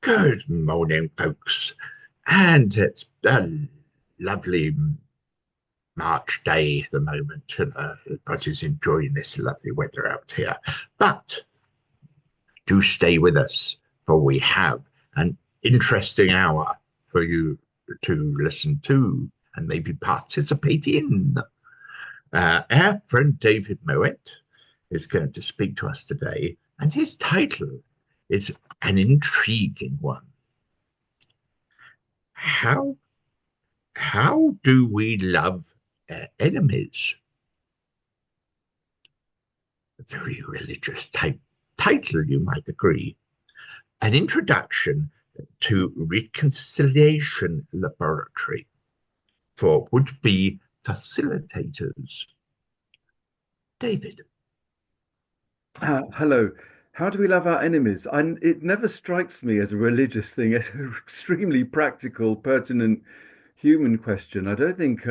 Good morning, folks. And it's a lovely March day at the moment. Everybody's enjoying this lovely weather out here. But do stay with us, for we have an interesting hour for you to listen to and maybe participate in. Our friend David Mowat is going to speak to us today, and his title is an intriguing one. How How do we love enemies? A very religious type title, you might agree. An introduction to reconciliation laboratory for would-be facilitators. David. Hello. How do we love our enemies? It never strikes me as a religious thing. It's an extremely practical, pertinent human question. I don't think,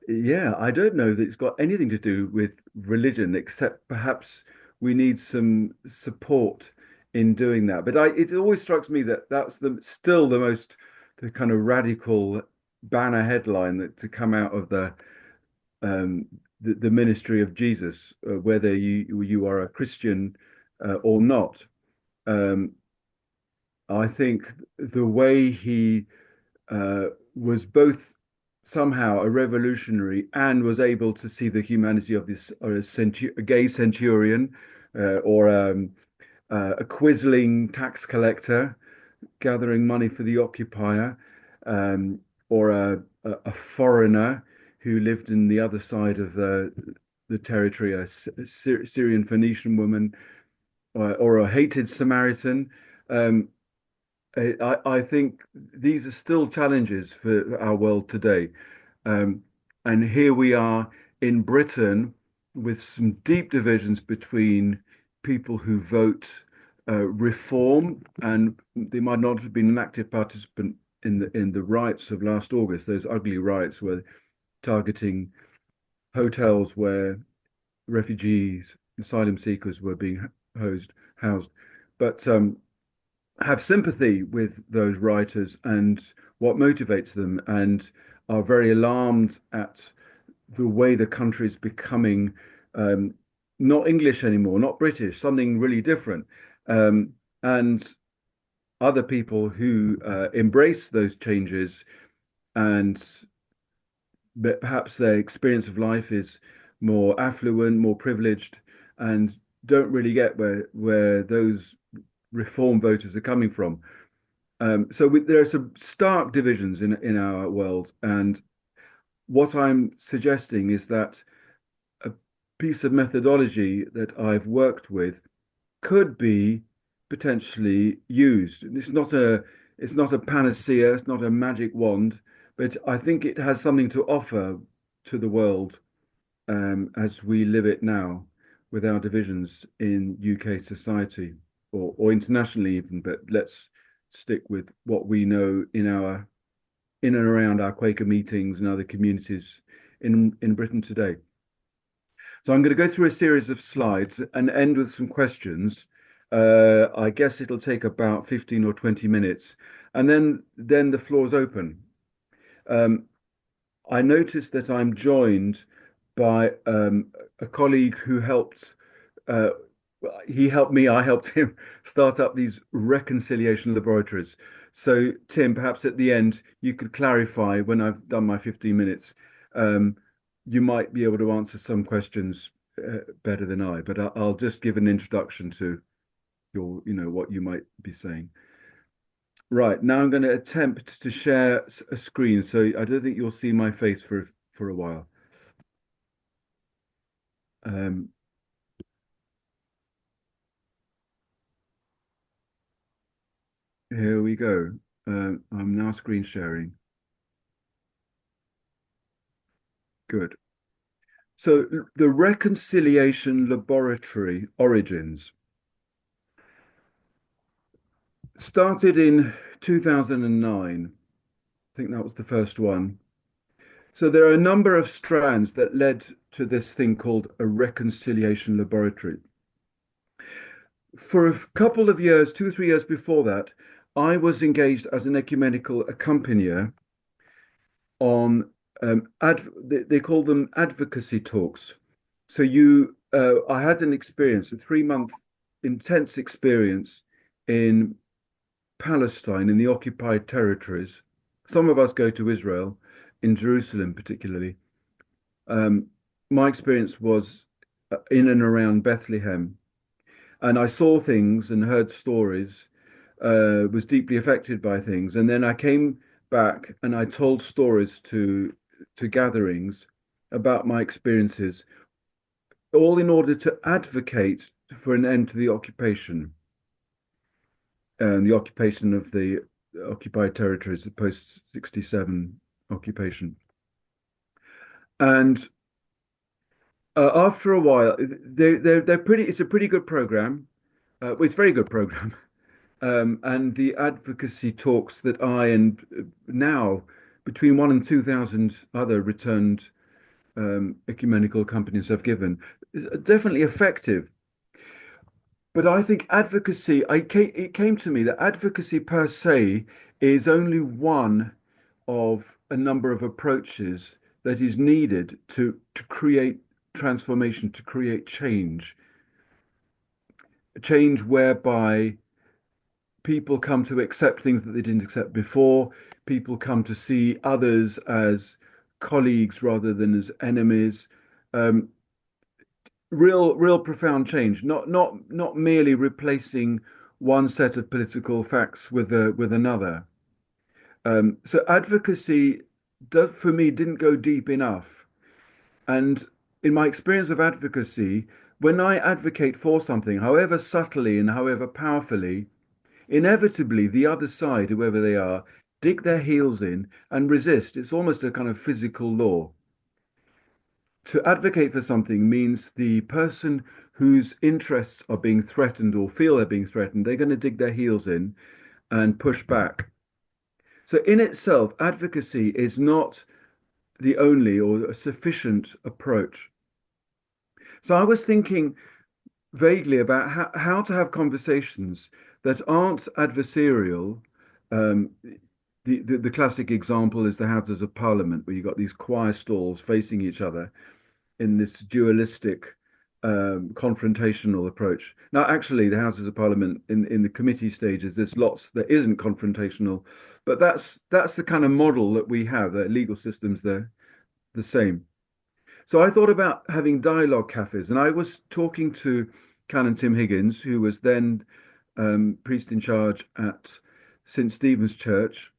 yeah, I don't know that it's got anything to do with religion, except perhaps we need some support in doing that. But it always strikes me that that's still the kind of radical banner headline that to come out of um, the ministry of Jesus, whether you are a Christian or not. Um, I think the way he was both somehow a revolutionary and was able to see the humanity of this a gay centurion or a quizzling tax collector gathering money for the occupier, or a foreigner who lived in the other side of the territory, a Syrian Phoenician woman, or a hated Samaritan. Um, I think these are still challenges for our world today. Um, and here we are in Britain with some deep divisions between people who vote reform, and they might not have been an active participant in the riots of last August. Those ugly riots were targeting hotels where refugees, asylum seekers were being housed. But have sympathy with those writers and what motivates them, and are very alarmed at the way the country is becoming um, not English anymore, not British, something really different. And other people who embrace those changes, and perhaps their experience of life is more affluent, more privileged, and don't really get where those reform voters are coming from. There are some stark divisions in our world, and what I'm suggesting is that a piece of methodology that I've worked with could be potentially used. It's not a panacea, it's not a magic wand, but I think it has something to offer to the world as we live it now, with our divisions in UK society or internationally even. But let's stick with what we know in and around our Quaker meetings and other communities in Britain today. So I'm going to go through a series of slides and end with some questions. I guess it'll take about 15 or 20 minutes, and then the floor's open. Um, I noticed that I'm joined by a colleague who helped. Uh, he helped me. I helped him start up these reconciliation laboratories. So, Tim, perhaps at the end you could clarify when I've done my 15 minutes. Um, you might be able to answer some questions better than I, but I'll just give an introduction to what you might be saying. Right, now I'm going to attempt to share a screen, so I don't think you'll see my face for a while. Um, Here we go. I'm now screen sharing. Good. So the Reconciliation Laboratory origins started in 2009. I think that was the first one. So there are a number of strands that led to this thing called a reconciliation laboratory. for a couple of years, 2 or 3 years before that, I was engaged as an ecumenical accompanier on they call them advocacy talks. So I had an experience, a 3 month intense experience in Palestine, in the occupied territories. Some of us go to Israel, in Jerusalem particularly. Um, my experience was in and around Bethlehem, and I saw things and heard stories, was deeply affected by things. And then I came back and I told stories to gatherings about my experiences, all in order to advocate for an end to the occupation and the occupation of the occupied territories, the post 67 occupation. And after a while, they're pretty. It's a pretty good program. Well, it's a very good program. And the advocacy talks that I and now between 1 and 2,000 other returned ecumenical companies have given is definitely effective. But I think it came to me that advocacy per se is only one of a number of approaches that is needed to create transformation, to create change, change whereby people come to accept things that they didn't accept before. People come to see others as colleagues rather than as enemies. Um, real profound change, not merely replacing one set of political facts with another. So advocacy for me didn't go deep enough. And in my experience of advocacy, when I advocate for something, however subtly and however powerfully, inevitably the other side, whoever they are, dig their heels in and resist. It's almost a kind of physical law. To advocate for something means the person whose interests are being threatened or feel they're being threatened, they're going to dig their heels in and push back. So, in itself, advocacy is not the only or a sufficient approach. So, I was thinking vaguely about how to have conversations that aren't adversarial. Um, the classic example is the Houses of Parliament, where you've got these choir stalls facing each other in this dualistic, confrontational approach. Now, actually, the Houses of Parliament in the committee stages, there's lots that isn't confrontational, but that's the kind of model that we have. The legal systems, they're the same. So I thought about having dialogue cafes, and I was talking to Canon Tim Higgins, who was then priest in charge at St. Stephen's Church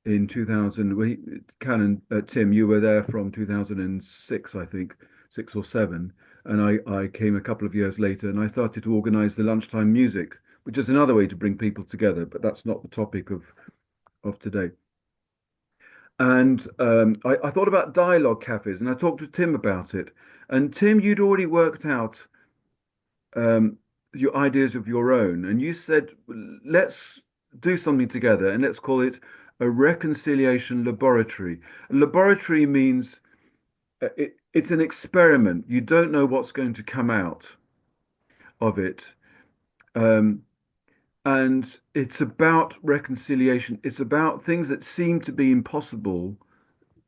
in 2000. Canon Tim, you were there from 2006, I think, 6 or 7. And I came a couple of years later and I started to organize the lunchtime music, which is another way to bring people together, but that's not the topic of today. And I thought about dialogue cafes and I talked to Tim about it. And Tim, you'd already worked out um, your ideas of your own. And you said, let's do something together and let's call it a reconciliation laboratory. A laboratory means it's an experiment. You don't know what's going to come out of it. Um, and it's about reconciliation. It's about things that seem to be impossible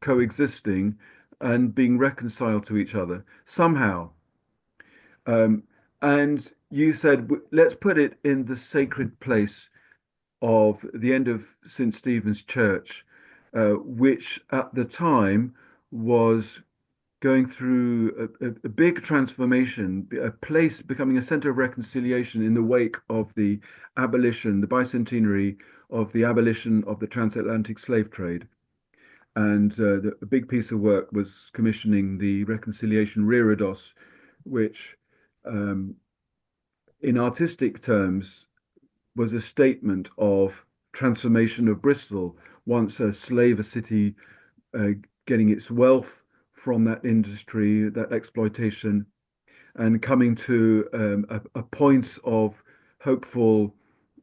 coexisting and being reconciled to each other somehow. Um, and you said, let's put it in the sacred place of the end of St. Stephen's Church, which at the time was going through a big transformation, a place becoming a center of reconciliation in the wake of the abolition, the bicentenary of the abolition of the transatlantic slave trade. And a big piece of work was commissioning the reconciliation reredos, which um, in artistic terms was a statement of transformation of Bristol, once a slave city, uh, getting its wealth from that industry, that exploitation, and coming to a point of hopeful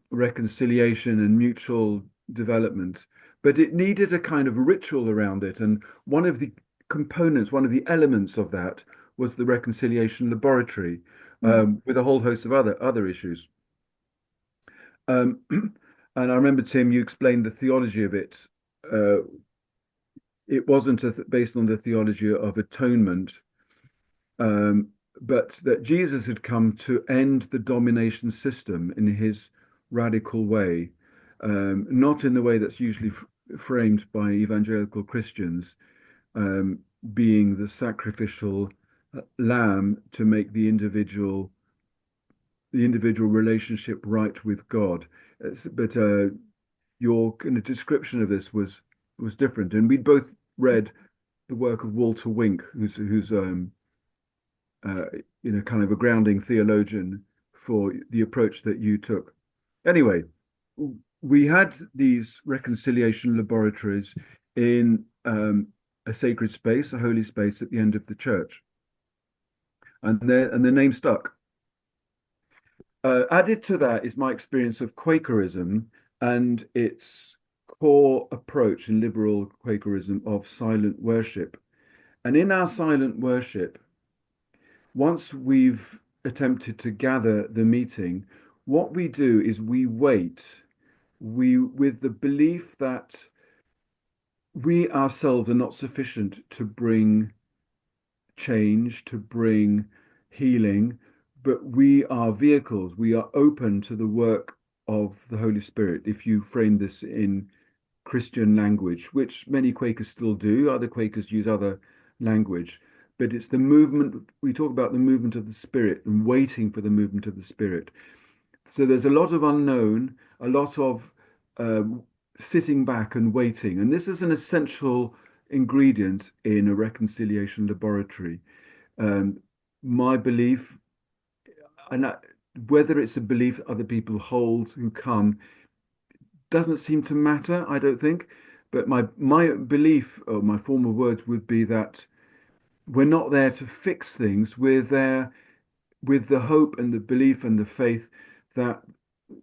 reconciliation and mutual development. But it needed a kind of ritual around it. And one of the components, one of the elements of that was the reconciliation laboratory, Mm. with a whole host of other issues. And I remember, Tim, you explained the theology of it. Uh, it wasn't based on the theology of atonement, um, but that Jesus had come to end the domination system in his radical way, not in the way that's usually framed by evangelical Christians, um, being the sacrificial lamb to make the individual relationship right with God. But your kind of description of this was different, and we'd both read the work of Walter Wink, who's uh, kind of a grounding theologian for the approach that you took. Anyway, we had these reconciliation laboratories in a sacred space, a holy space at the end of the church, and the name stuck. Added to that is my experience of Quakerism and its core approach in liberal Quakerism of silent worship. And in our silent worship, once we've attempted to gather the meeting, what we do is we wait, with the belief that we ourselves are not sufficient to bring change, to bring healing, but we are vehicles. We are open to the work of the Holy Spirit. If you frame this in Christian language, which many Quakers still do, other Quakers use other language, but it's the movement. We talk about the movement of the Spirit and waiting for the movement of the Spirit. So there's a lot of unknown, a lot of um, sitting back and waiting. And this is an essential ingredient in a reconciliation laboratory. Um, my belief, and whether it's a belief other people hold who come, doesn't seem to matter, I don't think. But my belief, or my former words, would be that we're not there to fix things. We're there with the hope and the belief and the faith that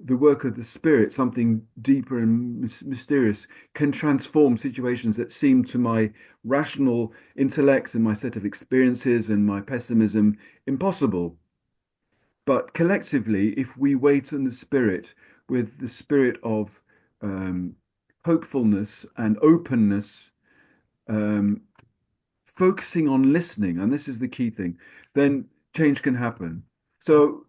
the work of the Spirit, something deeper and mysterious, can transform situations that seem to my rational intellect and my set of experiences and my pessimism impossible. But collectively, if we wait on the Spirit with the spirit of um, hopefulness and openness, um, focusing on listening, and this is the key thing, then change can happen. So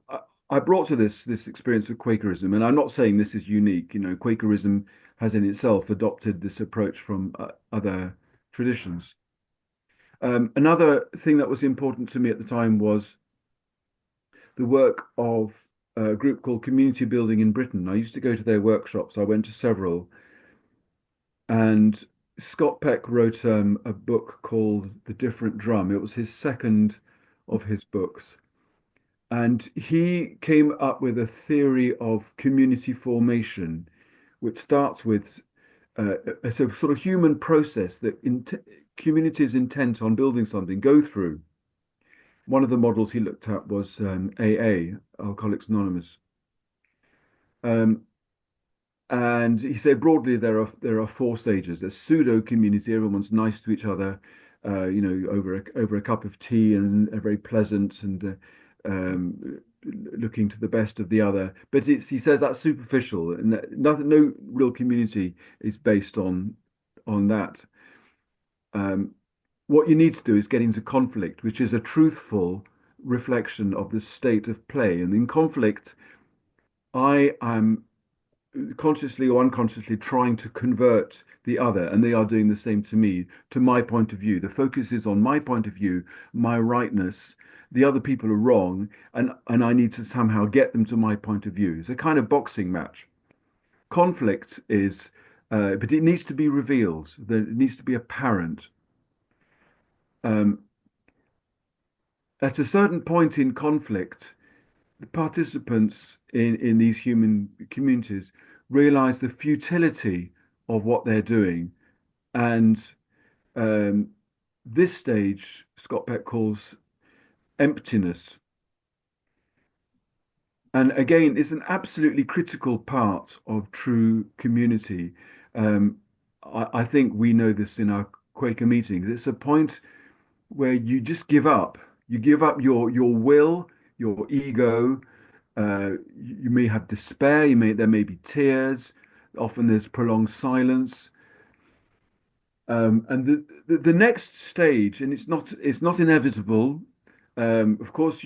I brought to this experience of Quakerism, and I'm not saying this is unique. Quakerism has in itself adopted this approach from other traditions. Another thing that was important to me at the time was the work of a group called Community Building in Britain. I used to go to their workshops. I went to several, and Scott Peck wrote a book called The Different Drum. It was his second of his books. And he came up with a theory of community formation, which starts with a sort of human process that communities intent on building something go through. One of the models he looked at was AA, Alcoholics Anonymous. Um, And he said broadly there are four stages. There's pseudo-community, everyone's nice to each other, over a cup of tea and very pleasant and looking to the best of the other. But he says that's superficial, and that no real community is based on that. Um, what you need to do is get into conflict, which is a truthful reflection of the state of play. And in conflict, I am consciously or unconsciously trying to convert the other, and they are doing the same to me, to my point of view. The focus is on my point of view, my rightness. The other people are wrong, and I need to somehow get them to my point of view. It's a kind of boxing match. Conflict is, but it needs to be revealed. It needs to be apparent. Um, at a certain point in conflict, the participants in these human communities realize the futility of what they're doing. And um, this stage, Scott Peck calls emptiness. And again, it's an absolutely critical part of true community. Um, I think we know this in our Quaker meetings. It's a point where you just give up. You give up your will, your ego, You may have despair. There may be tears. Often there's prolonged silence. And the next stage, and it's not inevitable. Of course,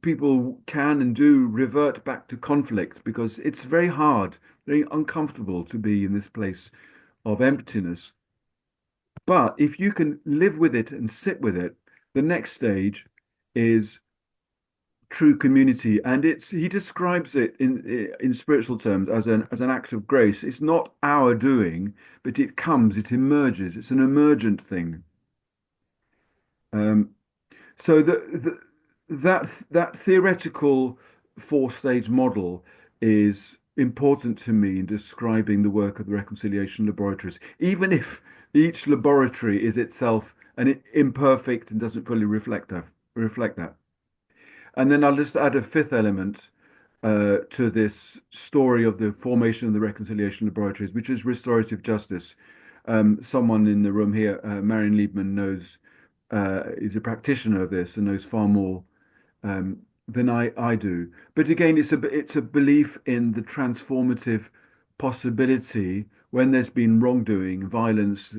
people can and do revert back to conflict because it's very hard, very uncomfortable to be in this place of emptiness. But if you can live with it and sit with it, the next stage is true community, and he describes it in spiritual terms as an act of grace. It's not our doing, but it emerges. It's an emergent thing. Um, so that theoretical four-stage model is important to me in describing the work of the reconciliation laboratories, even if each laboratory is itself an imperfect and doesn't fully reflect that. And then I'll just add a fifth element to this story of the formation of the reconciliation laboratories, which is restorative justice. Someone in the room here, Marion Liebman, is a practitioner of this and knows far more than I do. But again, it's a belief in the transformative possibility when there's been wrongdoing, violence,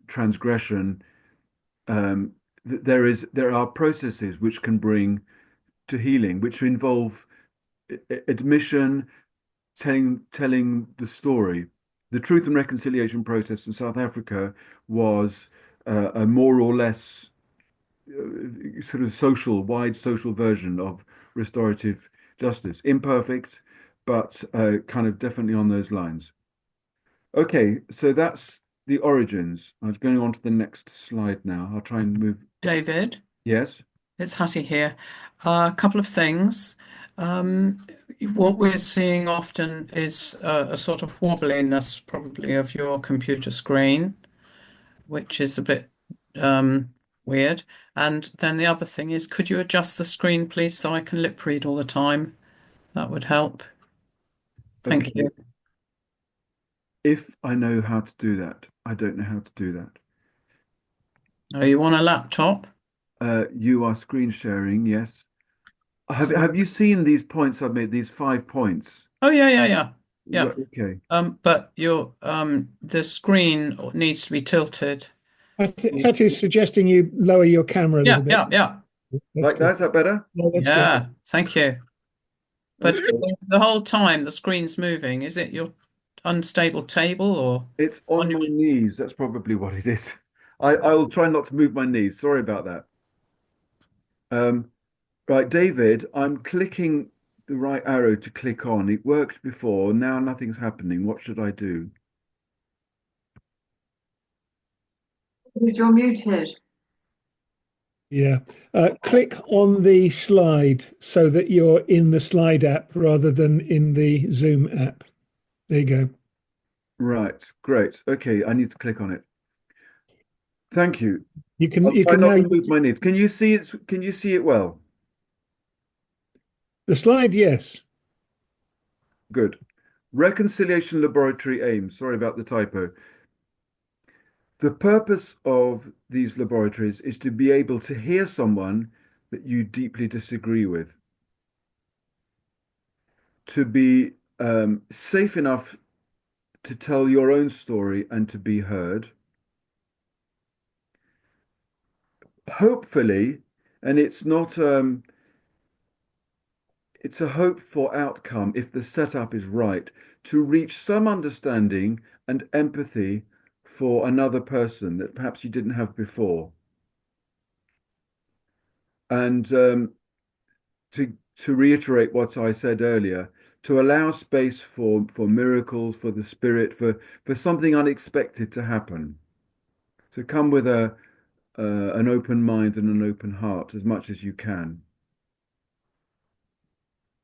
transgression. There are processes which can bring to healing, which involve admission, telling the story. The Truth and Reconciliation process in South Africa was a more or less sort of wide social version of restorative justice. Imperfect, but kind of definitely on those lines. Okay, so that's the origins. I was going on to the next slide now. I'll try and move. David, Yes. it's Hattie here. A couple of things. Um, what we're seeing often is a sort of wobbliness, probably, of your computer screen, which is a bit weird. And then the other thing is, could you adjust the screen, please, so I can lip read all the time? That would help. Thank Okay. you. If I know how to do that, I don't know how to do that. Are you on a laptop? You are screen sharing, yes. Have you seen these points I've made, these 5 points? Oh, yeah. Yeah. Right, okay. But the screen needs to be tilted. Hattie's suggesting you lower your camera a little bit. Yeah. That's Like that, is that better? No, that's Yeah, thank you. But Okay. the whole time the screen's moving, is it your unstable table or It's on on your... my knees. That's probably what it is. I'll try not to move my knees. Sorry about that. Right, David, I'm clicking the right arrow to click on. It worked before. Now nothing's happening. What should I do? You're muted. Yeah. Click on the slide so that you're in the slide app rather than in the Zoom app. There you go. Right, great. Okay, I need to click on it. Thank you. You can I'll you try can not now to move my knees. Can you see it? Can you see it well? the slide, yes. Good. Reconciliation Laboratory aims. Sorry about the typo. The purpose of these laboratories is to be able to hear someone that you deeply disagree with, to be safe enough to tell your own story and to be heard. Hopefully, and it's not it's a hope for outcome if the setup is right, to reach some understanding and empathy for another person that perhaps you didn't have before. And to reiterate what I said earlier, to allow space for miracles, for the spirit, for something unexpected to happen. To come with an open mind and an open heart as much as you can.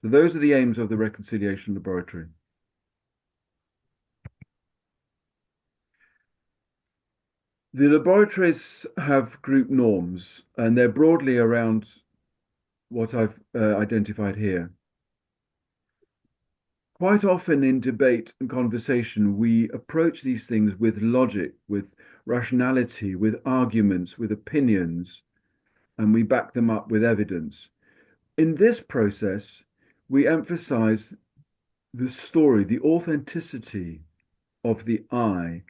So those are the aims of the Reconciliation Laboratory. The laboratories have group norms, and they're broadly around what I've identified here. Quite often in debate and conversation, we approach these things with logic, with rationality, with arguments, with opinions, and we back them up with evidence. In this process, we emphasize the story, the authenticity of the I.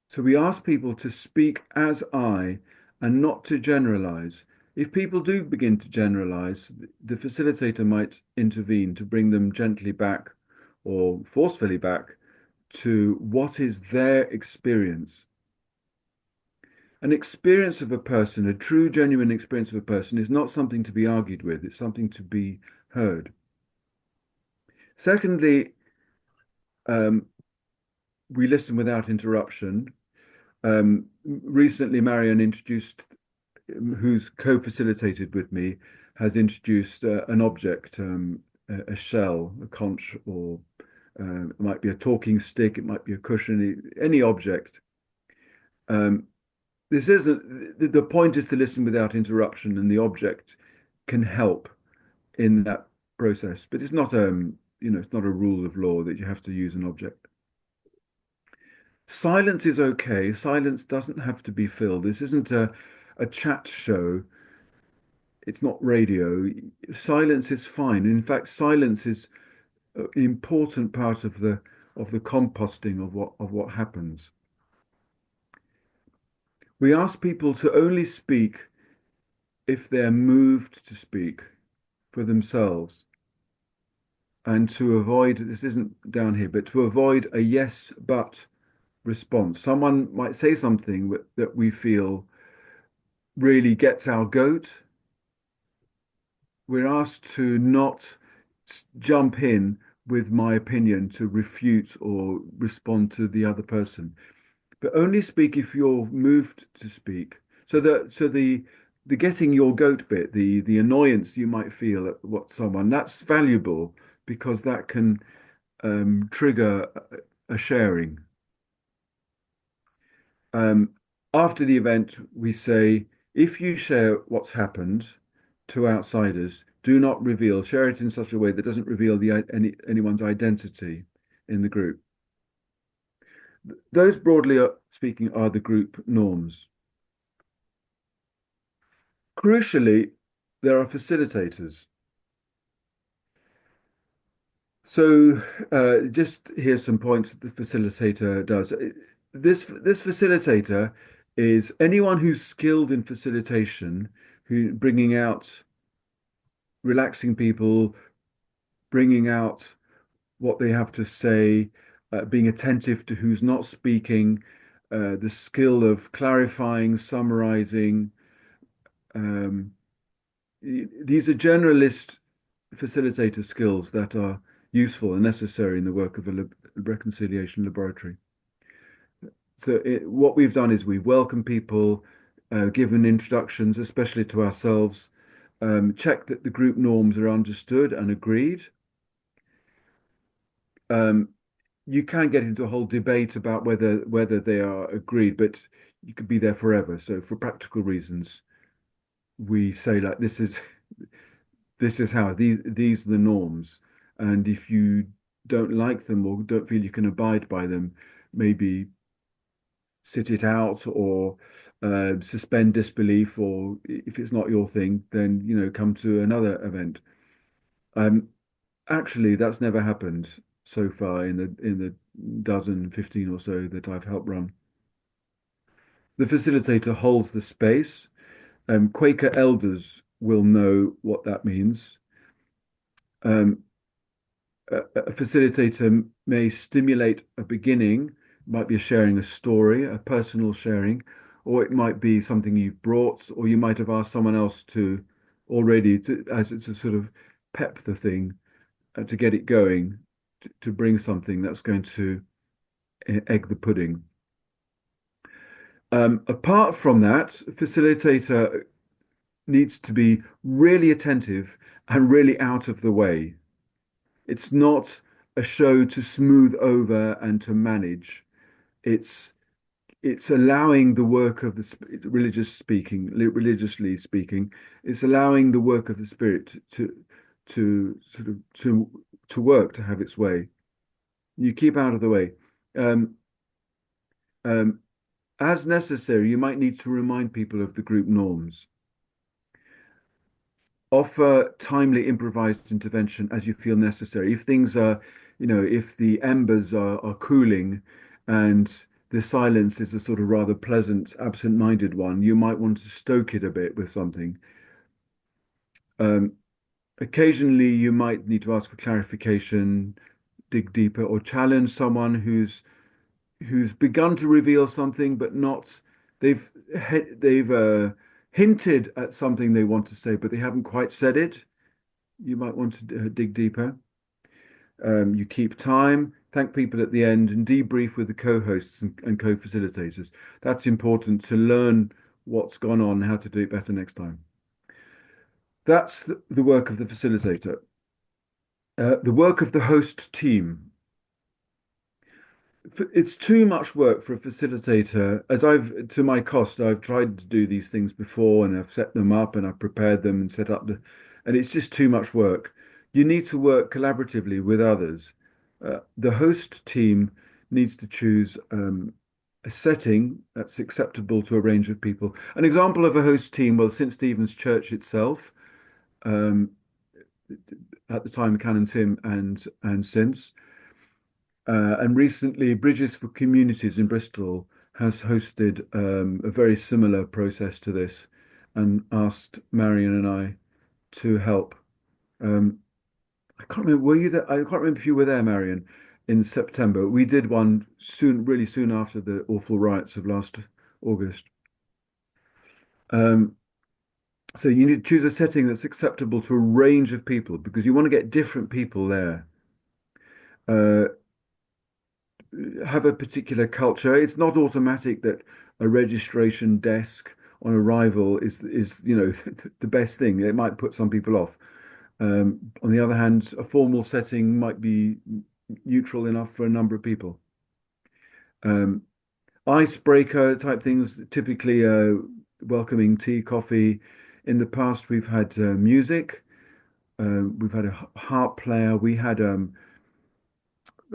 So we ask people to speak as I and not to generalize. If people do begin to generalize, the facilitator might intervene to bring them gently back or forcefully back to what is their experience. An experience of a person, a true, genuine experience of a person, is not something to be argued with, it's something to be heard. Secondly, we listen without interruption. Recently, Marion introduced, who's co-facilitated with me, has introduced an object, a shell, a conch, or it might be a talking stick, it might be a cushion, any object. This isn't, the point is to listen without interruption, and the object can help in that process, but it's not it's not a rule of law that you have to use an object. Silence is okay. Silence doesn't have to be filled. This isn't a chat show. It's not radio. Silence is fine. In fact, silence is an important part of the composting of what happens. We ask people to only speak if they're moved to speak for themselves, and to avoid, this isn't down here, but to avoid a yes but response. Someone might say something that we feel really gets our goat. We're asked to not jump in with my opinion to refute or respond to the other person, but only speak if you're moved to speak. So the getting your goat bit, the annoyance you might feel at what someone, that's valuable because that can trigger a sharing. After the event, we say, if you share what's happened to outsiders, do not reveal, share it in such a way that doesn't reveal anyone's identity in the group. Those, broadly speaking, are the group norms. Crucially, there are facilitators. So just here's some points that the facilitator does. This facilitator is anyone who's skilled in facilitation, who bringing out, relaxing people, bringing out what they have to say, being attentive to who's not speaking, the skill of clarifying, summarizing. These are generalist facilitator skills that are useful and necessary in the work of a reconciliation laboratory. So what we've done is we've welcomed people, given introductions, especially to ourselves, checked that the group norms are understood and agreed. You can get into a whole debate about whether they are agreed, but you could be there forever. So for practical reasons, we say like this is how these are the norms, and if you don't like them or don't feel you can abide by them, maybe sit it out or suspend disbelief, or if it's not your thing, then come to another event. Actually, that's never happened so far in the dozen, 15 or so that I've helped run. The facilitator holds the space. Quaker elders will know what that means. A facilitator may stimulate a beginning, might be sharing a story, a personal sharing, or it might be something you've brought, or you might have asked someone else to already as it's a sort of pep the thing, to get it going, to bring something that's going to egg the pudding. Apart from that, facilitator needs to be really attentive and really out of the way. It's not a show to smooth over and to manage. It's allowing the work of the religiously speaking, it's allowing the work of the spirit to sort of to work, to have its way. You keep out of the way. As necessary, you might need to remind people of the group norms. offer timely improvised intervention as you feel necessary. If things are, if the embers are cooling and the silence is a sort of rather pleasant, absent-minded one, you might want to stoke it a bit with something. Occasionally, you might need to ask for clarification, dig deeper, or challenge someone who's begun to reveal something, but not they've hinted at something they want to say, but they haven't quite said it. You might want to dig deeper. You keep time, thank people at the end, and debrief with the co-hosts and co-facilitators. That's important to learn what's gone on, how to do it better next time. That's the work of the facilitator. The work of the host team. It's too much work for a facilitator. To my cost, I've tried to do these things before and I've set them up and I've prepared them and set up and it's just too much work. You need to work collaboratively with others. The host team needs to choose a setting that's acceptable to a range of people. An example of a host team, well, St. Stephen's Church itself, at the time, Canon Tim and since. And recently, Bridges for Communities in Bristol has hosted a very similar process to this and asked Marion and I to help. I can't remember, were you there? I can't remember if you were there, Marion, in September. We did one really soon after the awful riots of last August. So you need to choose a setting that's acceptable to a range of people because you want to get different people there. Have a particular culture. It's not automatic that a registration desk on arrival is the best thing. It might put some people off. On the other hand, a formal setting might be neutral enough for a number of people. Icebreaker type things, typically welcoming tea, coffee. In the past, we've had music. We've had a harp player. We had a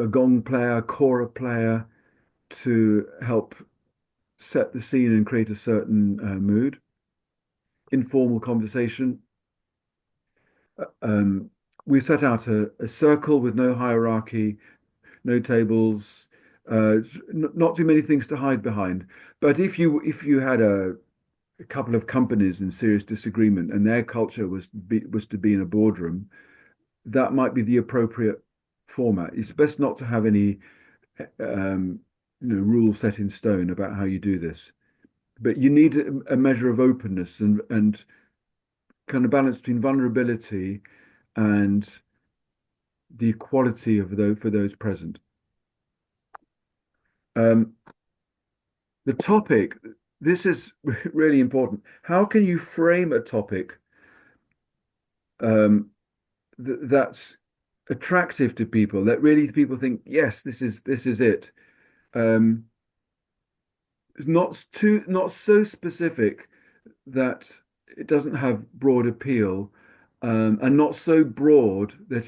gong player, kora player to help set the scene and create a certain mood. Informal conversation. We set out a circle with no hierarchy, no tables, not too many things to hide behind. But if you had a couple of companies in serious disagreement and their culture was to be in a boardroom, that might be the appropriate format. It's best not to have any rules set in stone about how you do this. But you need a measure of openness and kind of balance between vulnerability and the equality of for those present. The topic, this is really important. How can you frame a topic that's attractive to people, that really people think, yes, this is it. It's not so specific that it doesn't have broad appeal, and not so broad that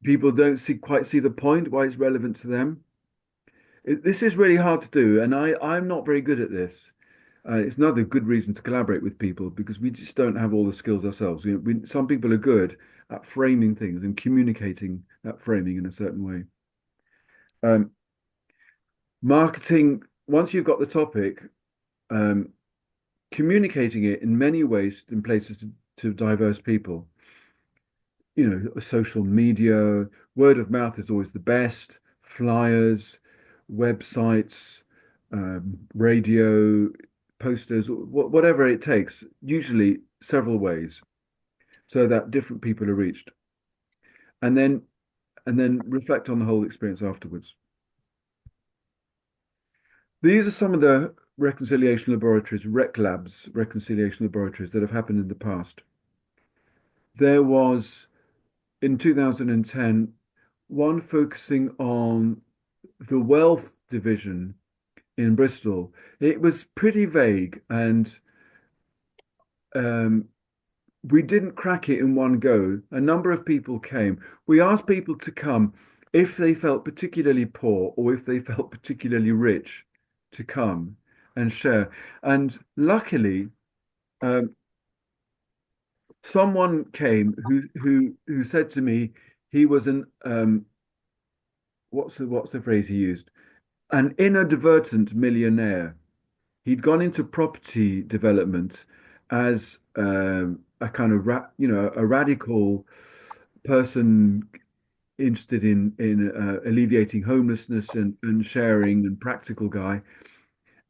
people don't quite see the point why it's relevant to them. This is really hard to do, and I'm not very good at this. It's another good reason to collaborate with people because we just don't have all the skills ourselves. Some people are good at framing things and communicating that framing in a certain way. Marketing, once you've got the topic, communicating it in many ways in places to diverse people. Social media, word of mouth is always the best, flyers, websites, radio, posters, whatever it takes, usually several ways, so that different people are reached. And then reflect on the whole experience afterwards. These are some of the reconciliation laboratories, reconciliation laboratories that have happened in the past. There was, in 2010, one focusing on the wealth division in Bristol. It was pretty vague and we didn't crack it in one go. A number of people came. We asked people to come if they felt particularly poor or if they felt particularly rich to come and share. And luckily, someone came who said to me he was an what's the phrase he used? An inadvertent millionaire. He'd gone into property development as a kind of a radical person interested in alleviating homelessness and sharing and practical guy.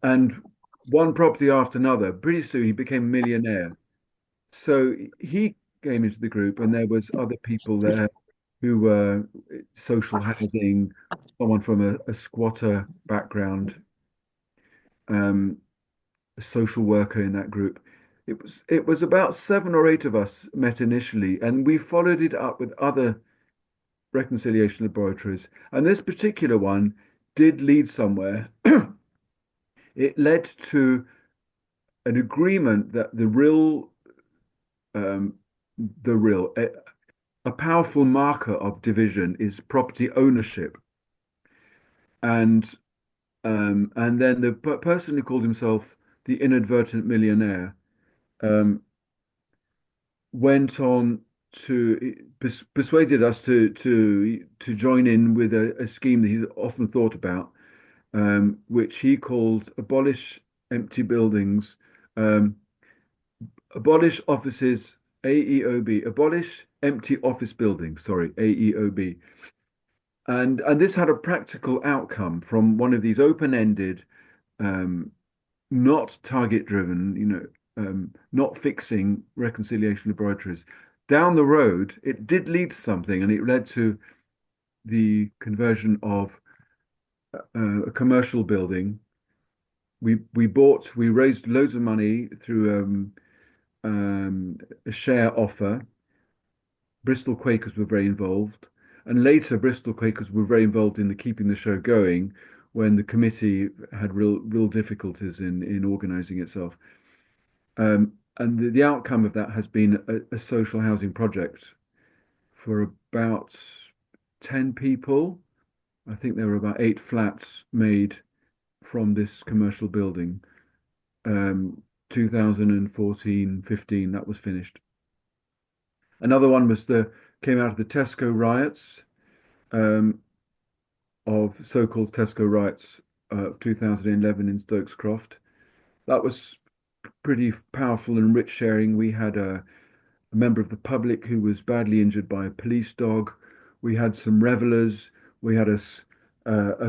And one property after another, pretty soon he became a millionaire. So he came into the group, and there was other people there who were social housing, someone from a squatter background, um, a social worker in that group. It was about 7 or 8 of us met initially, and we followed it up with other reconciliation laboratories. And this particular one did lead somewhere. It led to an agreement that um, the real, a powerful marker of division is property ownership. And then the person who called himself the inadvertent millionaire um, went on to persuaded us to join in with a scheme that he often thought about, which he called abolish empty buildings, um, abolish offices, AEOB, abolish empty office buildings, sorry, AEOB. And this had a practical outcome from one of these open-ended, um, not target-driven, not fixing reconciliation laboratories. Down the road, it did lead to something, and it led to the conversion of a commercial building. We raised loads of money through a share offer. Bristol Quakers were very involved, and later Bristol Quakers were very involved in the keeping the show going when the committee had real difficulties in organising itself. And the outcome of that has been a social housing project for about 10 people. I think there were about 8 flats made from this commercial building. 2014, 15, that was finished. Another one came out of the Tesco riots, um, of so-called Tesco riots of 2011 in Stokes Croft. That was pretty powerful and rich sharing. We had a member of the public who was badly injured by a police dog. We had some revelers. We had a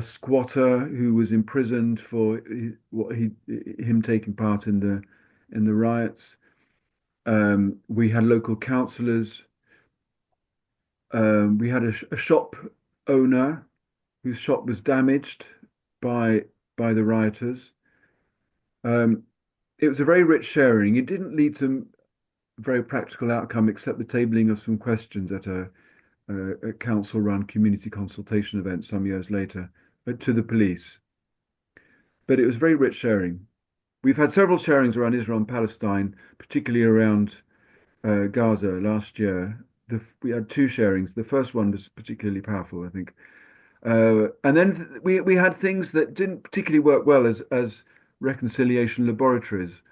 squatter who was imprisoned for him taking part in the riots. We had local councillors. We had a shop owner whose shop was damaged by the rioters. Um, it was a very rich sharing. It didn't lead to a very practical outcome except the tabling of some questions at a council-run community consultation event some years later, to the police. But it was very rich sharing. We've had several sharings around Israel and Palestine, particularly around Gaza last year. We had 2 sharings. The first one was particularly powerful, I think. And then we had things that didn't particularly work well as reconciliation laboratories.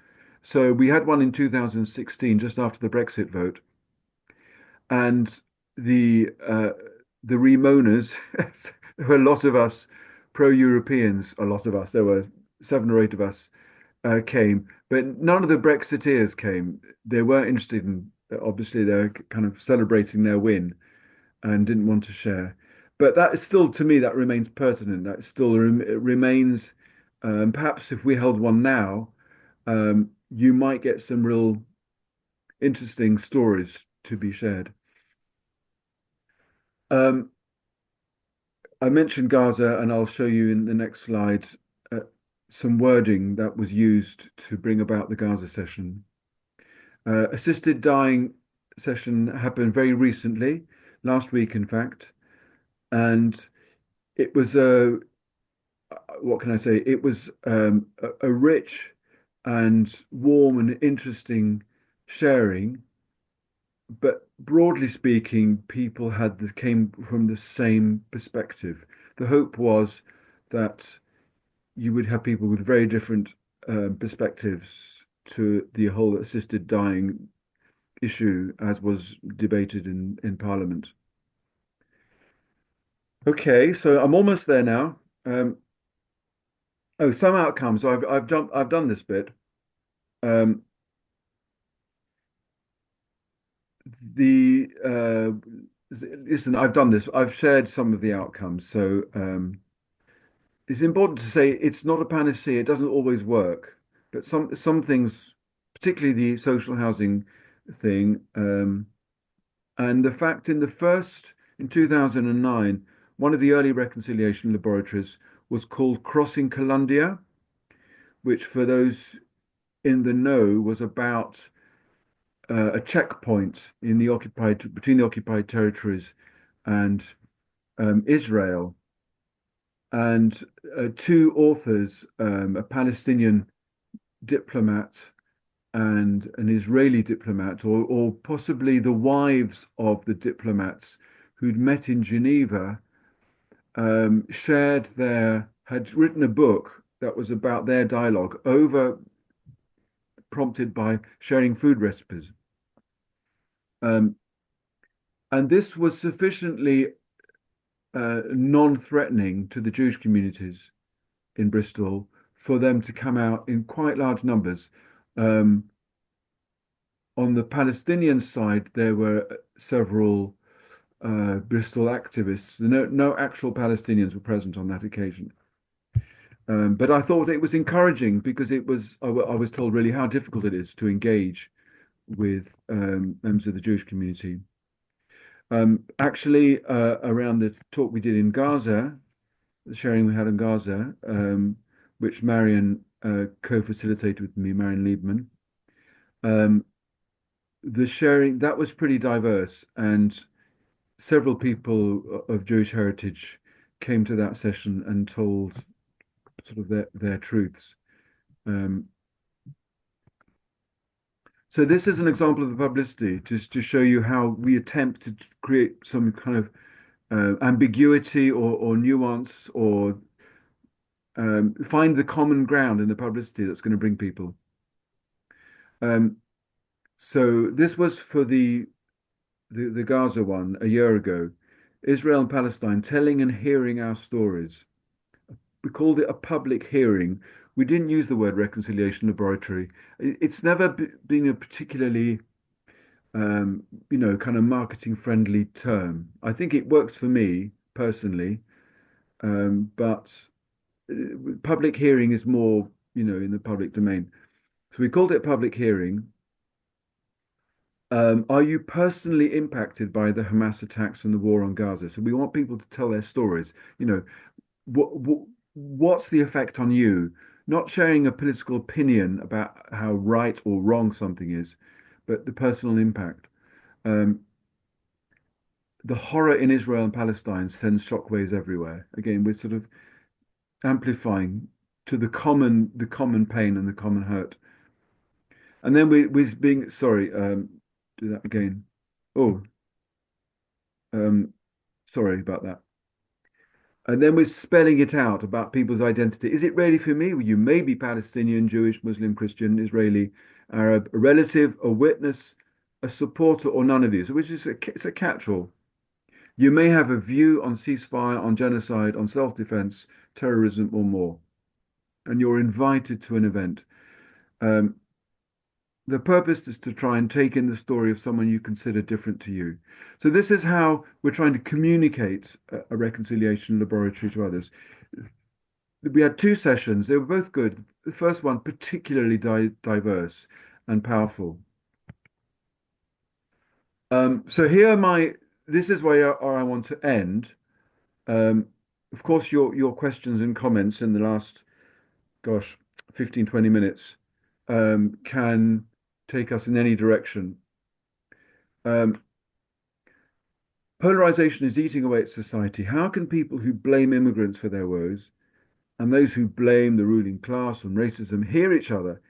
So we had one in 2016, just after the Brexit vote, and the Remoners, there were a lot of us pro-Europeans, a lot of us. There were 7 or 8 of us came, but none of the Brexiteers came. They weren't interested in. Obviously, they're kind of celebrating their win and didn't want to share. But that is still, to me, that remains pertinent. That still remains. Perhaps if we held one now, you might get some real interesting stories to be shared. I mentioned Gaza, and I'll show you in the next slide some wording that was used to bring about the Gaza session. Assisted dying session happened very recently, last week, in fact, and it was what can I say? It was a rich and warm and interesting sharing, but broadly speaking, people came from the same perspective. The hope was that you would have people with very different perspectives to the whole assisted dying issue as was debated in Parliament. Okay, so I'm almost there now. Oh, some outcomes. I've done this bit. Um, the Listen, I've done this. I've shared some of the outcomes. So it's important to say it's not a panacea. It doesn't always work, but some things, particularly the social housing thing, and the fact in 2009, one of the early reconciliation laboratories was called Crossing Columbia, which for those in the know was about a checkpoint in the occupied between the occupied territories and Israel. And two authors, a Palestinian diplomat and an Israeli diplomat, or possibly the wives of the diplomats who'd met in Geneva, had written a book that was about their dialogue over prompted by sharing food recipes. And this was sufficiently non-threatening to the Jewish communities in Bristol for them to come out in quite large numbers. On the Palestinian side, there were several Bristol activists. No actual Palestinians were present on that occasion. But I thought it was encouraging because I was told really how difficult it is to engage with members of the Jewish community. Actually, around the talk we did in Gaza, the sharing we had in Gaza, which Marion co-facilitated with me, Marion Liebman, the sharing that was pretty diverse, and several people of Jewish heritage came to that session and told sort of their truths. So this is an example of the publicity, just to show you how we attempt to create some kind of ambiguity or nuance or find the common ground in the publicity that's going to bring people. So this was for the Gaza one a year ago, Israel and Palestine telling and hearing our stories. We called it a public hearing. We didn't use the word reconciliation laboratory. It's never been a particularly, kind of marketing friendly term. I think it works for me personally, but public hearing is more, in the public domain. So we called it public hearing. Are you personally impacted by the Hamas attacks and the war on Gaza? So we want people to tell their stories. What's the effect on you? Not sharing a political opinion about how right or wrong something is, but the personal impact. The horror in Israel and Palestine sends shockwaves everywhere. Again, we're sort of amplifying to the common pain and the common hurt. And then we're being sorry, do that again. Oh, sorry about that. And then we're spelling it out about people's identity. Is it really for me? Well, you may be Palestinian, Jewish, Muslim, Christian, Israeli, Arab, a relative, a witness, a supporter, or none of these, which is it's a catch-all. You may have a view on ceasefire, on genocide, on self-defense, terrorism, or more. And you're invited to an event. The purpose is to try and take in the story of someone you consider different to you. So this is how we're trying to communicate a reconciliation laboratory to others. We had two sessions. They were both good. The first one particularly diverse and powerful. So this is where I want to end. Of course, your questions and comments in the last, 15, 20 minutes can take us in any direction. Polarization is eating away at society. How can people who blame immigrants for their woes and those who blame the ruling class and racism hear each other?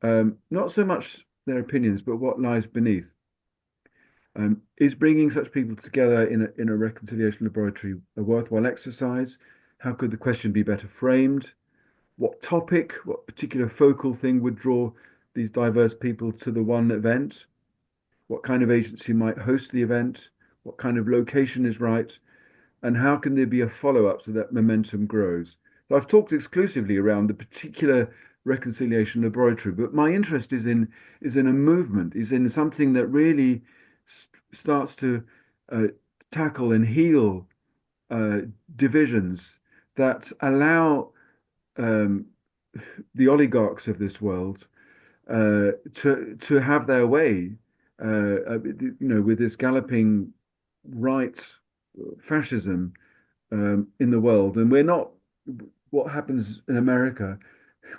Not so much their opinions, but what lies beneath. Is bringing such people together in a reconciliation laboratory a worthwhile exercise? How could the question be better framed? What topic, what particular focal thing would draw these diverse people to the one event? what kind of agency might host the event, what kind of location is right, and how can there be a follow-up so that momentum grows. So I've talked exclusively around the particular reconciliation laboratory, but my interest is in a movement, is in something that really starts to uh, tackle and heal uh, divisions that allow um, the oligarchs of this world to have their way, with this galloping right fascism in the world. And we're not, what happens in America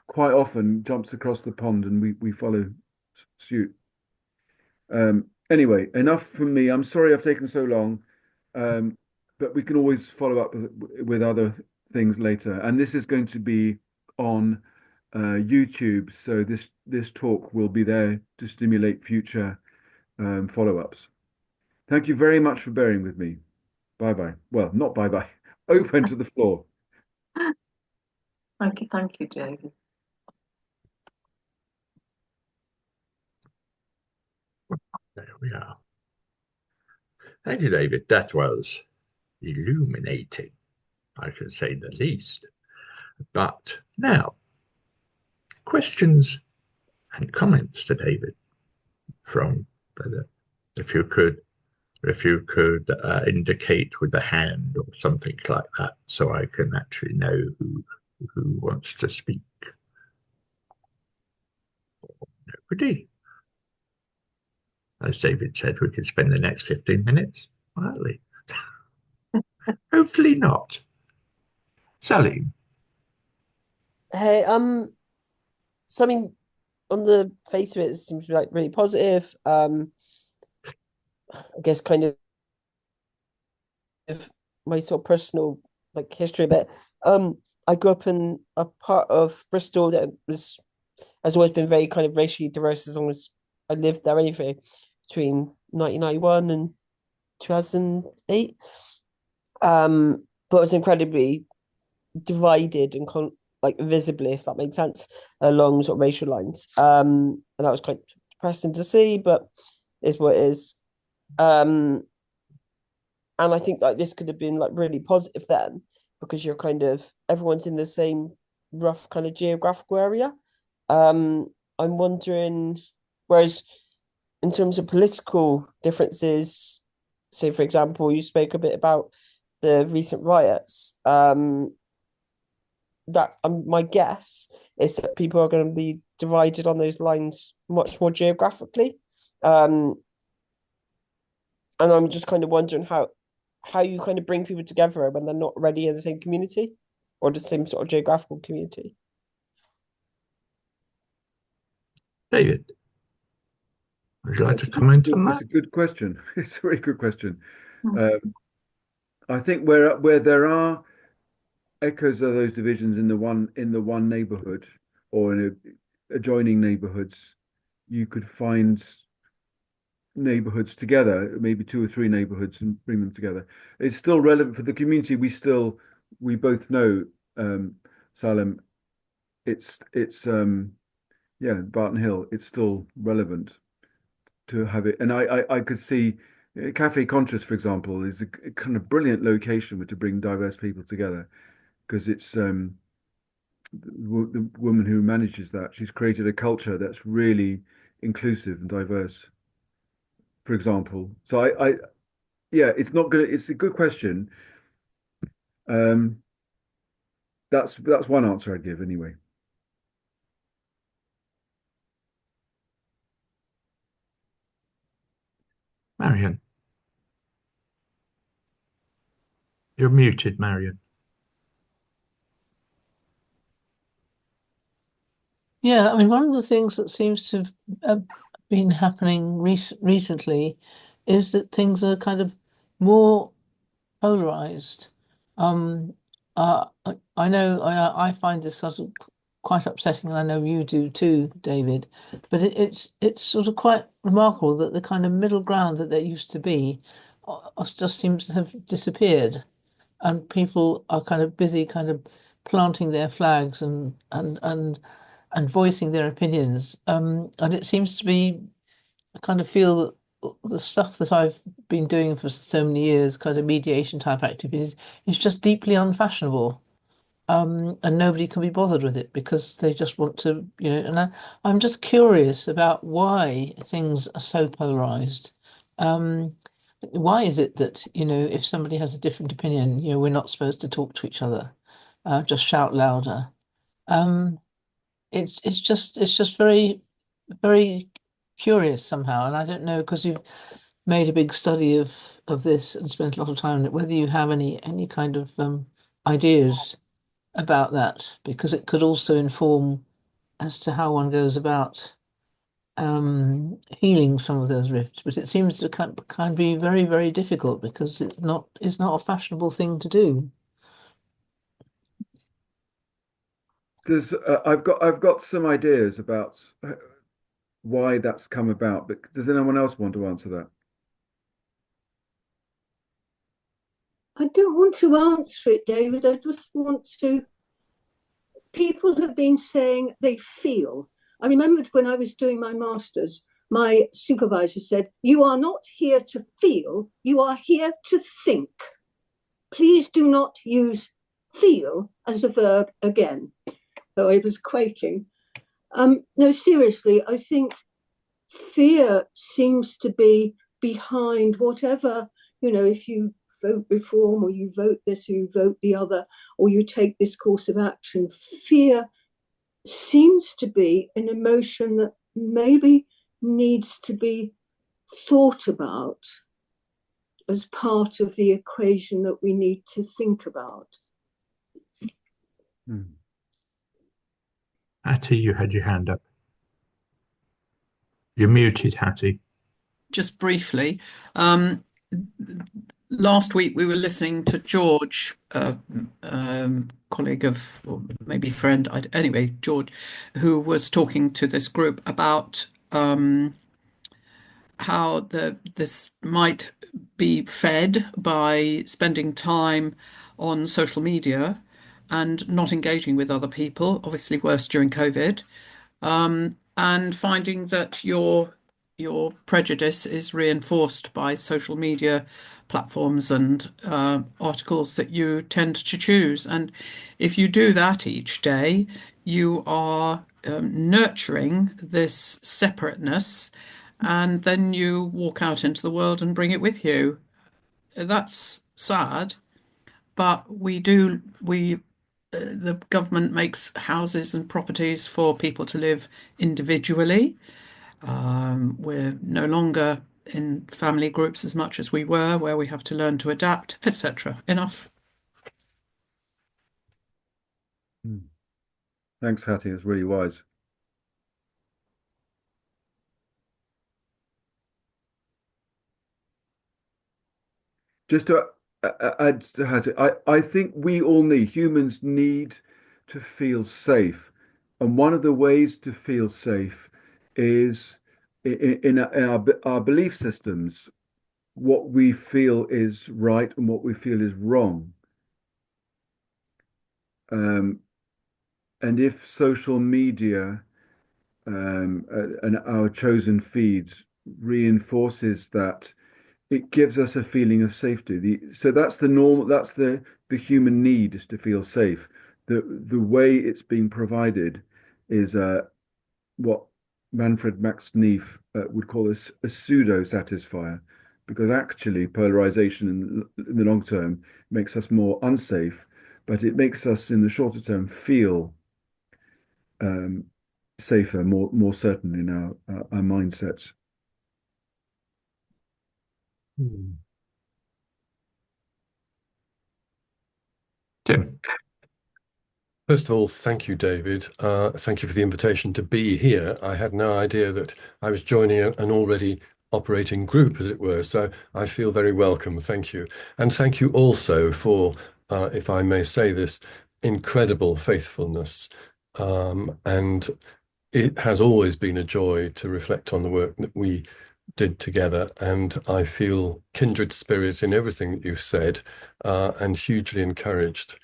quite often jumps across the pond and we follow suit. Anyway, enough from me. I'm sorry I've taken so long, but we can always follow up with other things later. And this is going to be on YouTube, so this talk will be there to stimulate future follow-ups. Thank you very much for bearing with me. Bye bye. Well, not bye bye. Open to the floor. Thank you, David. There we are. Thank you, David. That was illuminating, I can say the least. But now, questions and comments to David from if you could indicate with a hand or something like that, so I can actually know who wants to speak. Nobody. As David said, we could spend the next 15 minutes quietly. Hopefully not. Salim. Hey, so I mean, on the face of it seems like really positive. I guess kind of my sort of personal like history a bit. I grew up in a part of Bristol that has always been very kind of racially diverse as long as I lived there anyway, between 1991 and 2008. But it was incredibly divided and like visibly, if that makes sense, along sort of racial lines. And that was quite depressing to see, but is what it is. And I think like this could have been like really positive then, because you're kind of everyone's in the same rough kind of geographical area. I'm wondering, whereas in terms of political differences, say for example, you spoke a bit about the recent riots. That my guess is that people are going to be divided on those lines much more geographically. And I'm just kind of wondering how you kind of bring people together when they're not already in the same community or the same sort of geographical community. David, would you like to comment on that? It's a good question. It's a very good question. I think where there are echoes of those divisions in the one neighborhood or in adjoining neighborhoods, you could find neighborhoods together, maybe two or three neighborhoods, and bring them together. It's still relevant for the community. We both know, Salem, it's Barton Hill. It's still relevant to have it, and I could see Cafe Contras, for example, is a kind of brilliant location to bring diverse people together, because it's the woman who manages that. She's created a culture that's really inclusive and diverse, for example. So it's not gonna. It's a good question. That's one answer I'd give anyway. Marion. You're muted, Marion. Yeah, I mean, one of the things that seems to have been happening recently is that things are kind of more polarized. I know I find this sort of quite upsetting, and I know you do too, David. But it's sort of quite remarkable that the kind of middle ground that there used to be just seems to have disappeared, and people are kind of busy, kind of planting their flags and voicing their opinions. And it seems to be, I kind of feel the stuff that I've been doing for so many years, kind of mediation type activities, is just deeply unfashionable. And nobody can be bothered with it because they just want to, I'm just curious about why things are so polarized. Why is it that, if somebody has a different opinion, we're not supposed to talk to each other, just shout louder. It's just very, very curious somehow, and I don't know, because you've made a big study of this and spent a lot of time on it, whether you have any kind of ideas about that, because it could also inform as to how one goes about healing some of those rifts. But it seems to kind of be very, very difficult because it's not a fashionable thing to do. I've got some ideas about why that's come about, but does anyone else want to answer that? I don't want to answer it, David. I just want to. People have been saying they feel. I remembered when I was doing my master's, my supervisor said, "You are not here to feel, you are here to think. Please do not use feel as a verb again." Though I was quaking. No, seriously, I think fear seems to be behind whatever, if you vote reform or you vote this or you vote the other or you take this course of action. Fear seems to be an emotion that maybe needs to be thought about as part of the equation that we need to think about. Hattie, you had your hand up. You're muted, Hattie. Just briefly, last week we were listening to George, colleague of, or maybe friend, anyway, George, who was talking to this group about how this might be fed by spending time on social media and not engaging with other people, obviously worse during COVID, and finding that your prejudice is reinforced by social media platforms and articles that you tend to choose. And if you do that each day, you are nurturing this separateness, and then you walk out into the world and bring it with you. That's sad, but the government makes houses and properties for people to live individually. We're no longer in family groups as much as we were, where we have to learn to adapt, etc. Enough. Thanks, Hattie. It's really wise. Just to add to Hattie, I think humans need to feel safe. And one of the ways to feel safe is in our belief systems, what we feel is right and what we feel is wrong. And if social media and our chosen feeds reinforces that, it gives us a feeling of safety. So that's the normal. That's the human need, is to feel safe. The way it's being provided is what Manfred Max Neef would call a pseudo satisfier, because actually polarization in the long term makes us more unsafe, but it makes us in the shorter term feel safer, more certain in our mindsets. Tim. First of all, thank you, David. Thank you for the invitation to be here. I had no idea that I was joining an already operating group, as it were, so I feel very welcome. Thank you. And thank you also for, if I may say this, incredible faithfulness. And it has always been a joy to reflect on the work that we did together, and I feel kindred spirit in everything that you've said, and hugely encouraged.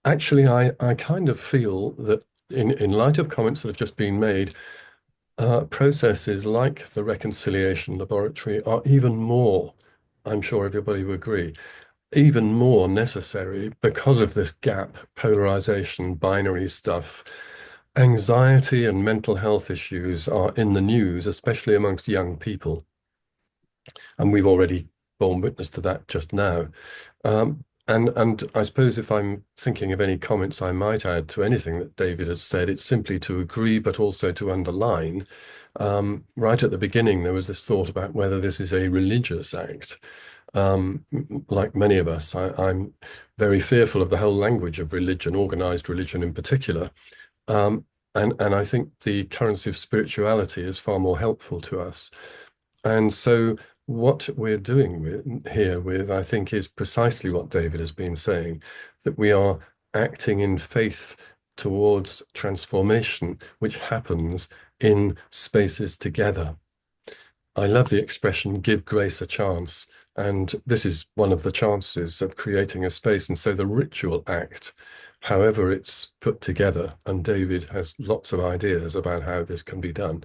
Actually, I kind of feel that in light of comments that have just been made, processes like the reconciliation laboratory are even more, I'm sure everybody will agree, even more necessary because of this gap, polarization, binary stuff. Anxiety and mental health issues are in the news, especially amongst young people. And we've already borne witness to that just now. And I suppose if I'm thinking of any comments I might add to anything that David has said, it's simply to agree, but also to underline. Right at the beginning, there was this thought about whether this is a religious act. Like many of us, I'm very fearful of the whole language of religion, organized religion in particular. And I think the currency of spirituality is far more helpful to us. And so what we're doing with, I think, is precisely what David has been saying, that we are acting in faith towards transformation, which happens in spaces together. I love the expression, give grace a chance. And this is one of the chances of creating a space. And so the ritual act, however it's put together, and David has lots of ideas about how this can be done,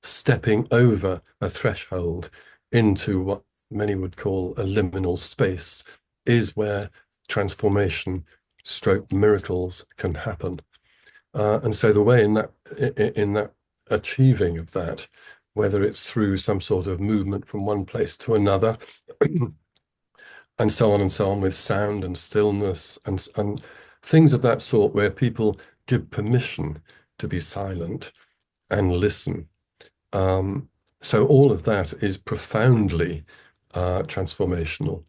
stepping over a threshold into what many would call a liminal space, is where transformation stroke miracles can happen. And so the way in that achieving of that, whether it's through some sort of movement from one place to another, and so on with sound and stillness and things of that sort, where people give permission to be silent and listen. So all of that is profoundly transformational.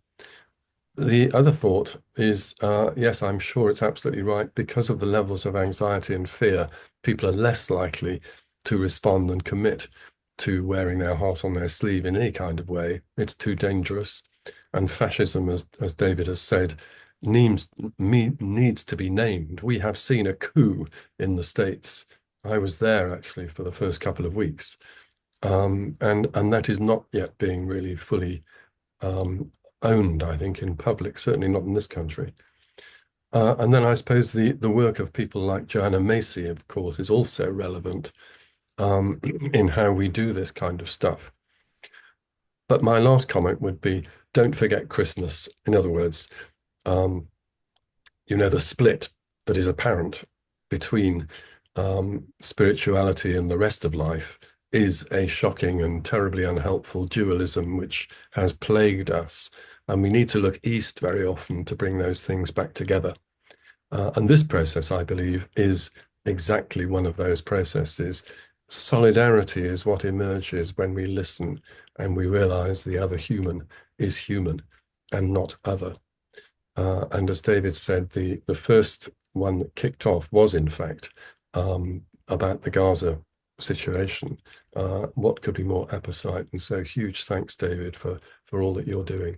The other thought is, yes, I'm sure it's absolutely right. Because of the levels of anxiety and fear, people are less likely to respond and commit to wearing their heart on their sleeve in any kind of way. It's too dangerous. And fascism, as David has said, needs to be named. We have seen a coup in the States. I was there actually for the first couple of weeks. And that is not yet being really fully owned, I think, in public, certainly not in this country. And then I suppose the work of people like Joanna Macy, of course, is also relevant in how we do this kind of stuff. But my last comment would be, don't forget Christmas. In other words, the split that is apparent between spirituality and the rest of life is a shocking and terribly unhelpful dualism which has plagued us. And we need to look east very often to bring those things back together. And this process, I believe, is exactly one of those processes. Solidarity is what emerges when we listen and we realize the other human is human and not other. And as David said, the first one that kicked off was, in fact, about the Gaza situation. What could be more apposite? And so huge thanks, David, for all that you're doing.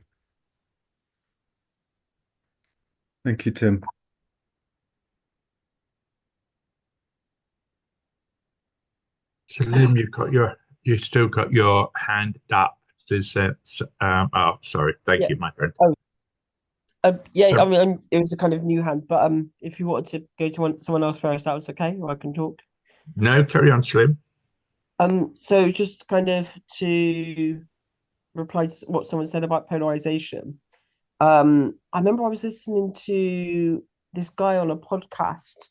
Thank you, Tim. Salim, you still got your hand up. Sorry. Thank you, my friend. Yeah, I mean, it was a kind of new hand, but if you wanted to go to someone else first, that was okay, or I can talk. No, carry on, Slim. So just kind of to reply to what someone said about polarization. I remember I was listening to this guy on a podcast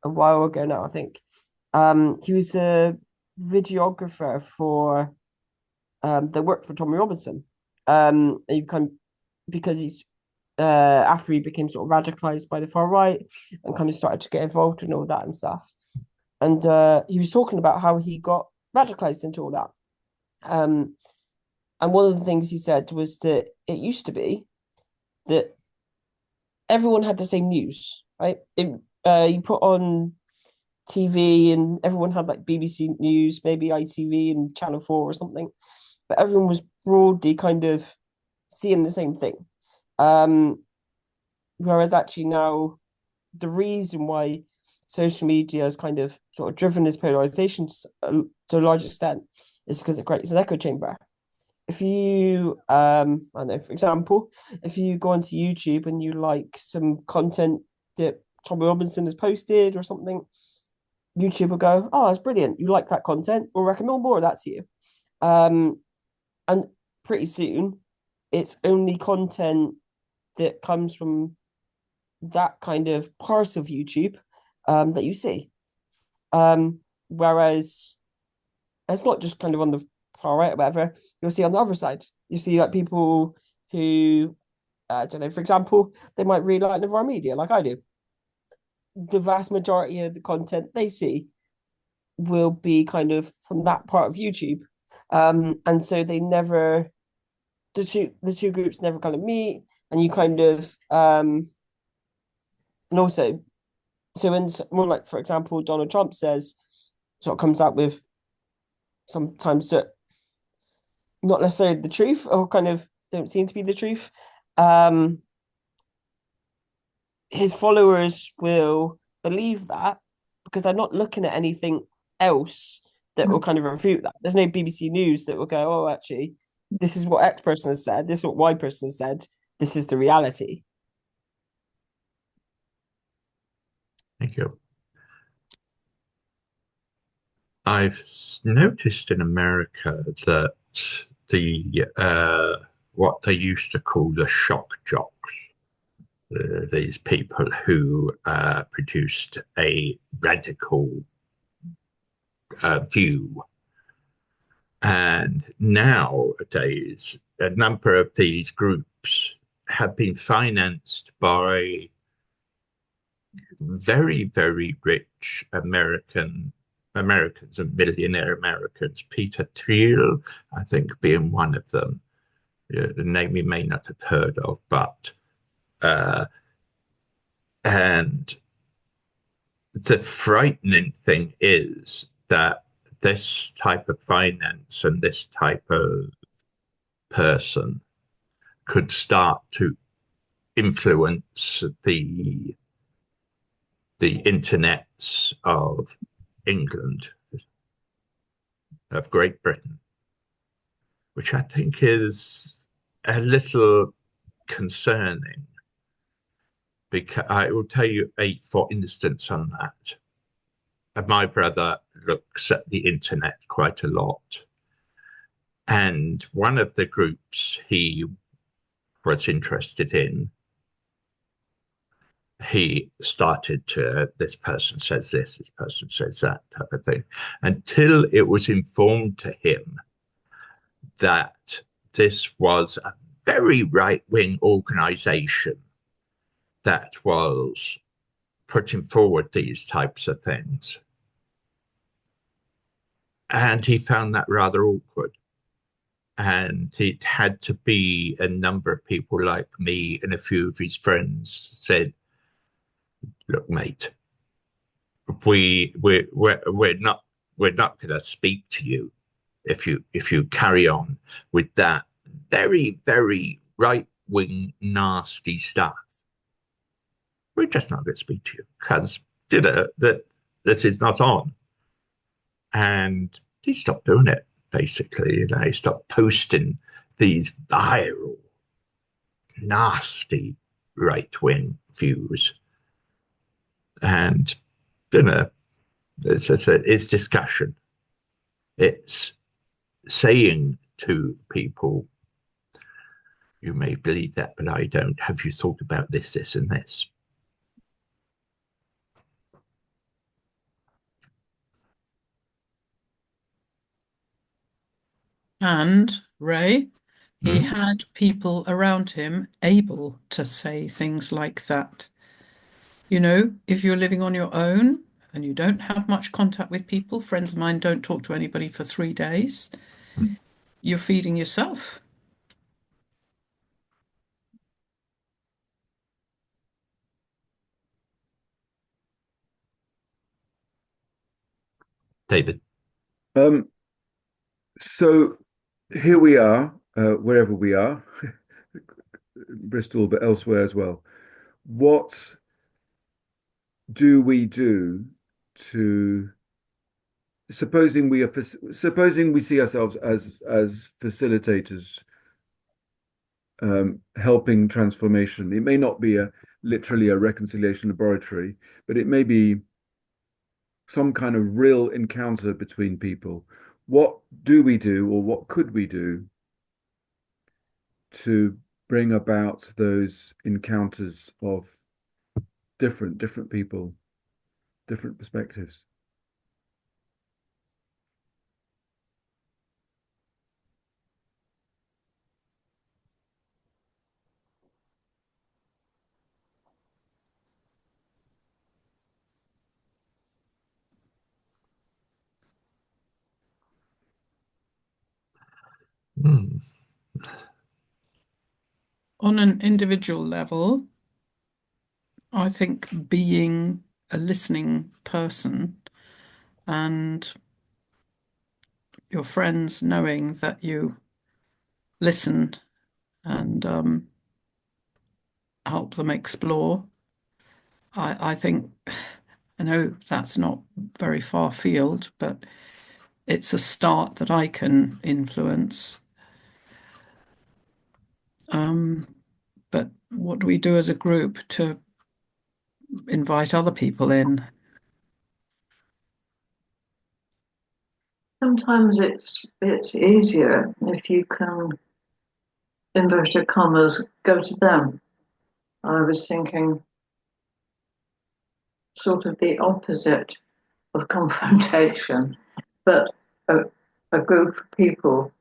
a while ago now, I think. He was a videographer for that worked for Tommy Robinson. Because he's after he became sort of radicalized by the far right and kind of started to get involved in all that and stuff. And he was talking about how he got radicalized into all that. And one of the things he said was that it used to be that everyone had the same news, right? You put on TV and everyone had like BBC News, maybe ITV and Channel 4 or something, but everyone was broadly kind of seeing the same thing. Whereas actually now the reason why social media has kind of sort of driven this polarization to a large extent is because it creates an echo chamber. If you, I don't know, for example, if you go onto YouTube and you like some content that Tommy Robinson has posted or something, YouTube will go, oh, that's brilliant. You like that content? We'll recommend more of that to you. And pretty soon, it's only content that comes from that kind of part of YouTube that you see. Whereas it's not just kind of on the far right or whatever, you'll see on the other side. You see like people who, I don't know, for example, they might read like our media like I do. The vast majority of the content they see will be kind of from that part of YouTube. And so they never, the two groups never kind of meet, and you kind of and also, so when someone like, for example, Donald Trump says, sort of comes out with sometimes that not necessarily the truth, or kind of don't seem to be the truth, his followers will believe that because they're not looking at anything else that will kind of refute that. There's no BBC News that will go, oh, actually, this is what X person has said, this is what Y person has said, this is the reality. Thank you. I've noticed in America that the what they used to call the shock jocks, these people who produced a radical view, and nowadays a number of these groups have been financed by very, very rich Americans and millionaire Americans, Peter Thiel, I think, being one of them. The name you may not have heard of, but and the frightening thing is that this type of finance and this type of person could start to influence the internets of England, of Great Britain, which I think is a little concerning, because I will tell you for instance on that. My brother looks at the internet quite a lot, and one of the groups he was interested in, he started to, this person says this person says that type of thing, until it was informed to him that this was a very right-wing organization that was putting forward these types of things. And he found that rather awkward. And it had to be a number of people like me and a few of his friends said, look, mate, we're not going to speak to you if you carry on with that very, very right-wing nasty stuff. We're just not going to speak to you because that this is not on. And he stopped doing it, basically. He stopped posting these viral, nasty right-wing views. And it's discussion. It's saying to people, you may believe that, but I don't. Have you thought about this, this, and this? And Ray, he had people around him able to say things like that. You know, if you're living on your own and you don't have much contact with people, friends of mine don't talk to anybody for 3 days, you're feeding yourself. David. So here we are, wherever we are, Bristol, but elsewhere as well. What do we do to, supposing we see ourselves as facilitators, helping transformation? It may not be literally a reconciliation laboratory, but it may be some kind of real encounter between people. What do we do, or what could we do to bring about those encounters of different people, different perspectives? Hmm. On an individual level, I think being a listening person and your friends knowing that you listen and help them explore. I think, I know that's not very far field, but it's a start that I can influence. But what do we do as a group to invite other people in? Sometimes it's easier if you can, inverted commas, go to them. I was thinking sort of the opposite of confrontation, but a group of people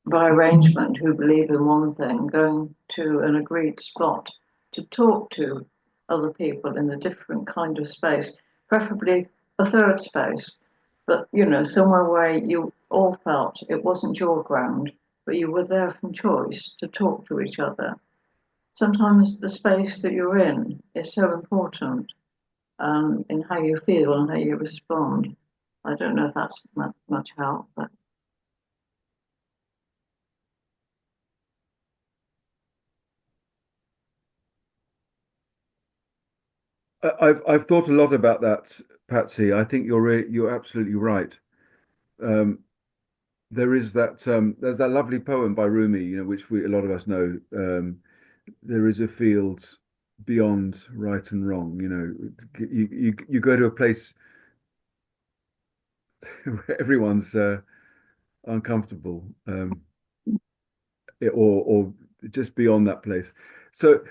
by arrangement who believe in one thing going to an agreed spot to talk to other people in a different kind of space, preferably a third space, but somewhere where you all felt it wasn't your ground, but you were there from choice to talk to each other. Sometimes the space that you're in is so important in how you feel and how you respond. I don't know if that's much help, but I've thought a lot about that, Patsy. I think you're absolutely right. Um, there's that lovely poem by Rumi, which a lot of us know. There is a field beyond right and wrong. You go to a place where everyone's uncomfortable, or just beyond that place. So,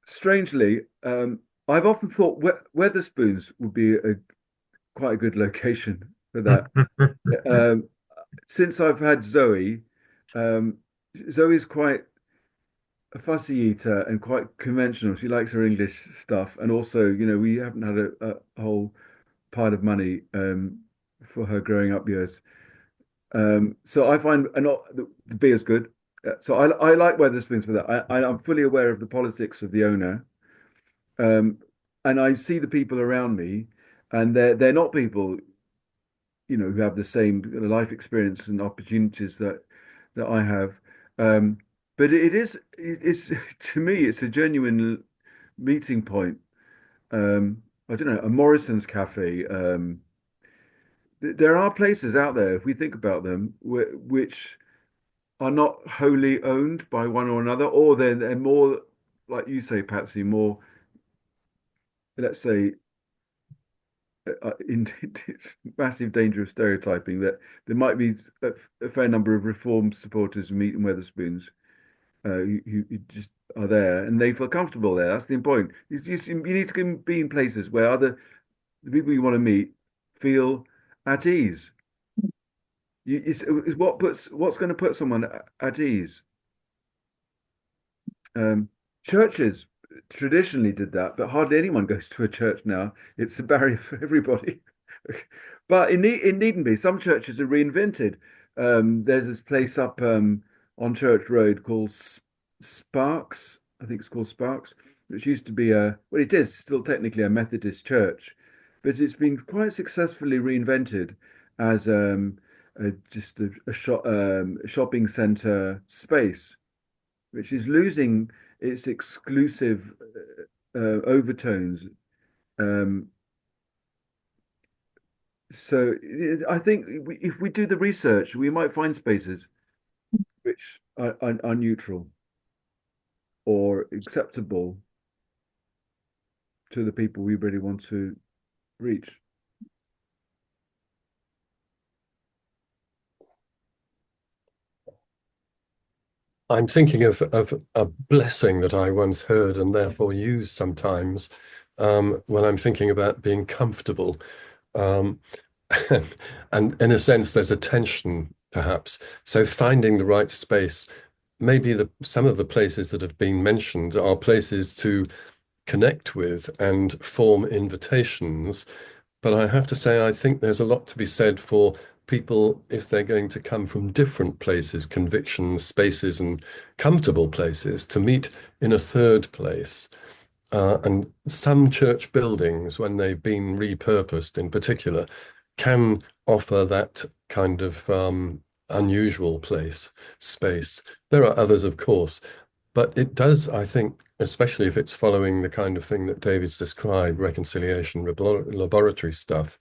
strangely, I've often thought Weatherspoons would be quite a good location for that. Um, since I've had Zoe, um, Zoe's quite a fussy eater and quite conventional. She likes her English stuff, and also, we haven't had a whole pile of money for her growing up years. So I find not the beer's good. So I like Weatherspoons for that. I'm fully aware of the politics of the owner, um, and I see the people around me, and they're not people, who have the same life experience and opportunities that I have. Um, but it's to me, it's a genuine meeting point. I don't know, a Morrison's Cafe. There are places out there, if we think about them, which are not wholly owned by one or another, or they're more, like you say, Patsy, more, let's say, in massive danger of stereotyping, that there might be a fair number of Reform supporters who meet in Weatherspoons, who just are there and they feel comfortable there. That's the point. You need to be in places where the people you want to meet feel at ease. It's what's going to put someone at ease. Churches traditionally did that, but hardly anyone goes to a church now. It's a barrier for everybody. But it needn't be. Some churches are reinvented. There's this place up on Church Road called Sparks. I think it's called Sparks, which used to be well, it is still technically a Methodist church, but it's been quite successfully reinvented as just a shopping centre space, which is losing its exclusive overtones. Um, so I think if we do the research, we might find spaces which are neutral or acceptable to the people we really want to reach. I'm thinking of a blessing that I once heard and therefore use sometimes when I'm thinking about being comfortable. Um, and in a sense, there's a tension, perhaps. So finding the right space, maybe some of the places that have been mentioned are places to connect with and form invitations. But I have to say, I think there's a lot to be said for people if they're going to come from different places, convictions, spaces, and comfortable places to meet in a third place. And some church buildings, when they've been repurposed in particular, can offer that kind of unusual space. There are others, of course, but it does, I think, especially if it's following the kind of thing that David's described, reconciliation, laboratory stuff,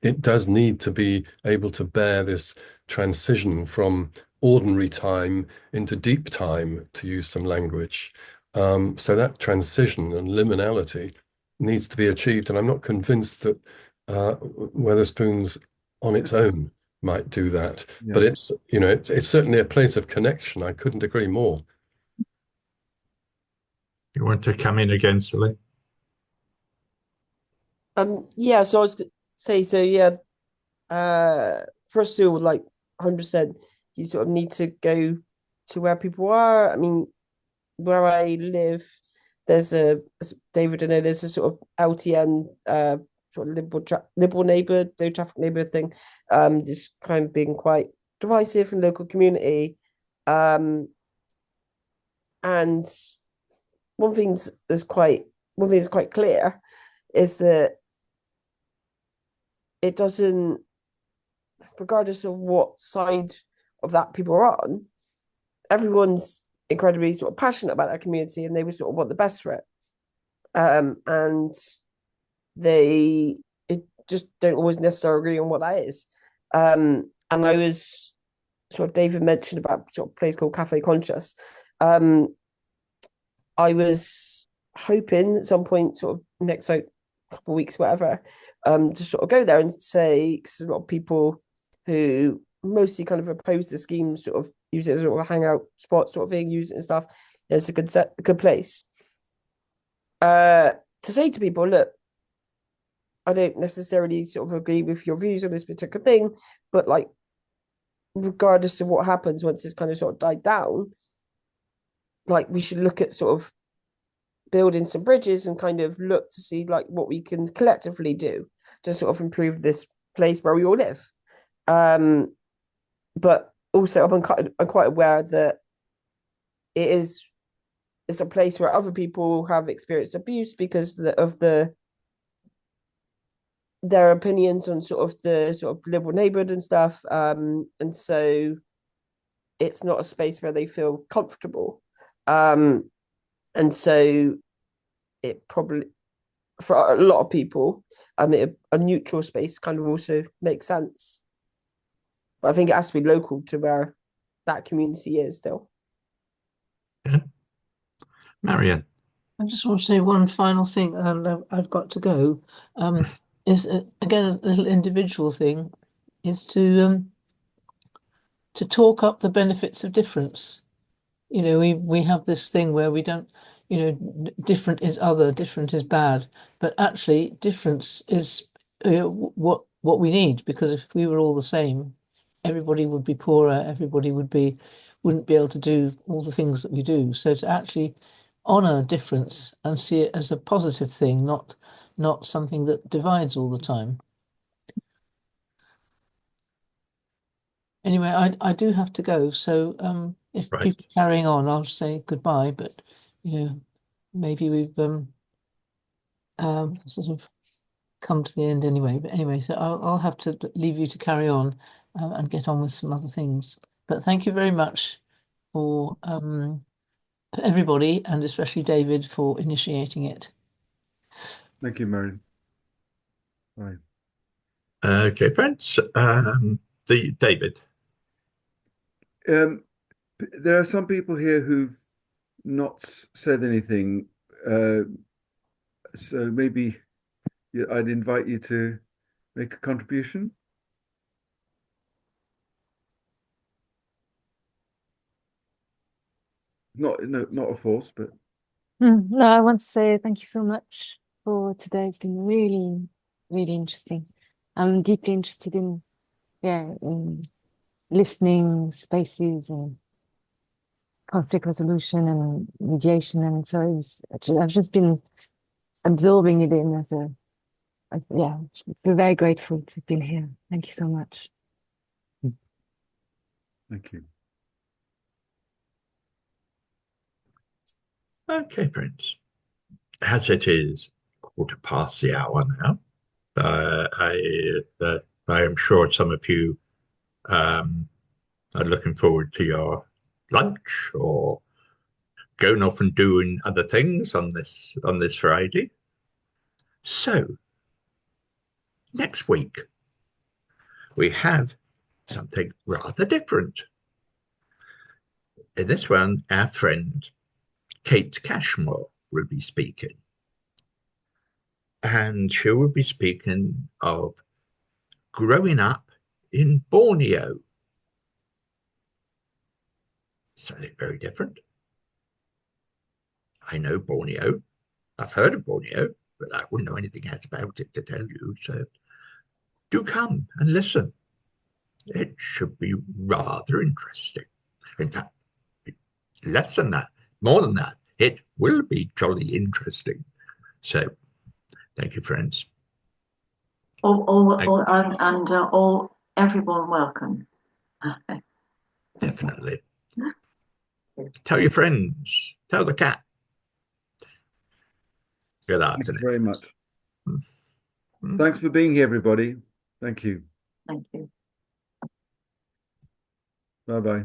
it does need to be able to bear this transition from ordinary time into deep time, to use some language. So that transition and liminality needs to be achieved. And I'm not convinced that Wetherspoons on its own might do that. Yeah. But it's, it's certainly a place of connection. I couldn't agree more. You want to come in again, Celine? Yeah, so I was to say, so yeah, first of all, like 100%, you sort of need to go to where people are. I mean, where I live, there's David, I know there's a sort of LTN, sort of liberal neighbour, low traffic neighbourhood thing, just kind of being quite divisive in local community. And one thing that's quite clear is that it doesn't, regardless of what side of that people are on, everyone's incredibly sort of passionate about their community and they would sort of want the best for it. And they just don't always necessarily agree on what that is. And I was sort of, David mentioned about sort of a place called Cafe Conscious. I was hoping at some point, sort of next couple of weeks, whatever, to sort of go there and say, because a lot of people who mostly kind of oppose the scheme sort of use it as a sort of hangout spot sort of thing, use it and stuff. It's a good place. To say to people, look, I don't necessarily sort of agree with your views on this particular thing, but like, regardless of what happens once it's kind of sort of died down, like we should look at sort of building some bridges and kind of look to see like what we can collectively do to sort of improve this place where we all live. But also I'm quite aware that it's a place where other people have experienced abuse because of their opinions on sort of the sort of liberal neighborhood and stuff. And so it's not a space where they feel comfortable. And so it probably, for a lot of people, a neutral space kind of also makes sense. But I think it has to be local to where that community is still. Yeah. Marianne. I just want to say one final thing, and I've got to go. Is again a little individual thing, is to talk up the benefits of difference. You know, we have this thing where we don't, you know, different is other, different is bad, but actually difference is what we need, because if we were all the same, everybody would be poorer, everybody wouldn't be able to do all the things that we do. So to actually honor difference and see it as a positive thing, not something that divides all the time. Anyway, I do have to go, so if Right. people are carrying on, I'll say goodbye. But you know, maybe we've sort of come to the end anyway. But anyway, so I'll have to leave you to carry on and get on with some other things. But thank you very much for everybody, and especially David, for initiating it. Thank you, Marion. Right. Okay, friends. David. There are some people here who've not said anything, so maybe I'd invite you to make a contribution. Not a force, but No, I want to say thank you so much for today. It's been really, really interesting. I'm deeply interested in listening spaces and conflict resolution and mediation, and so I've just been absorbing it in as yeah, we're very grateful to have been here. Thank you so much. thank you. Okay, friends. As it is 1:15 the hour now, I am sure some of you are looking forward to your lunch or going off and doing other things on this Friday. So next week we have something rather different. In this one, our friend Kate Cashmore will be speaking. And she will be speaking of growing up in Borneo. Something very different. I know Borneo. I've heard of Borneo, but I wouldn't know anything else about it to tell you. So do come and listen. It should be rather interesting. In fact, less than that, more than that, it will be jolly interesting. So thank you, friends. Everyone welcome. Definitely. Tell your friends. Tell the cat. Good afternoon. Thank you very much. Thanks for being here, everybody. Thank you. Thank you. Bye-bye.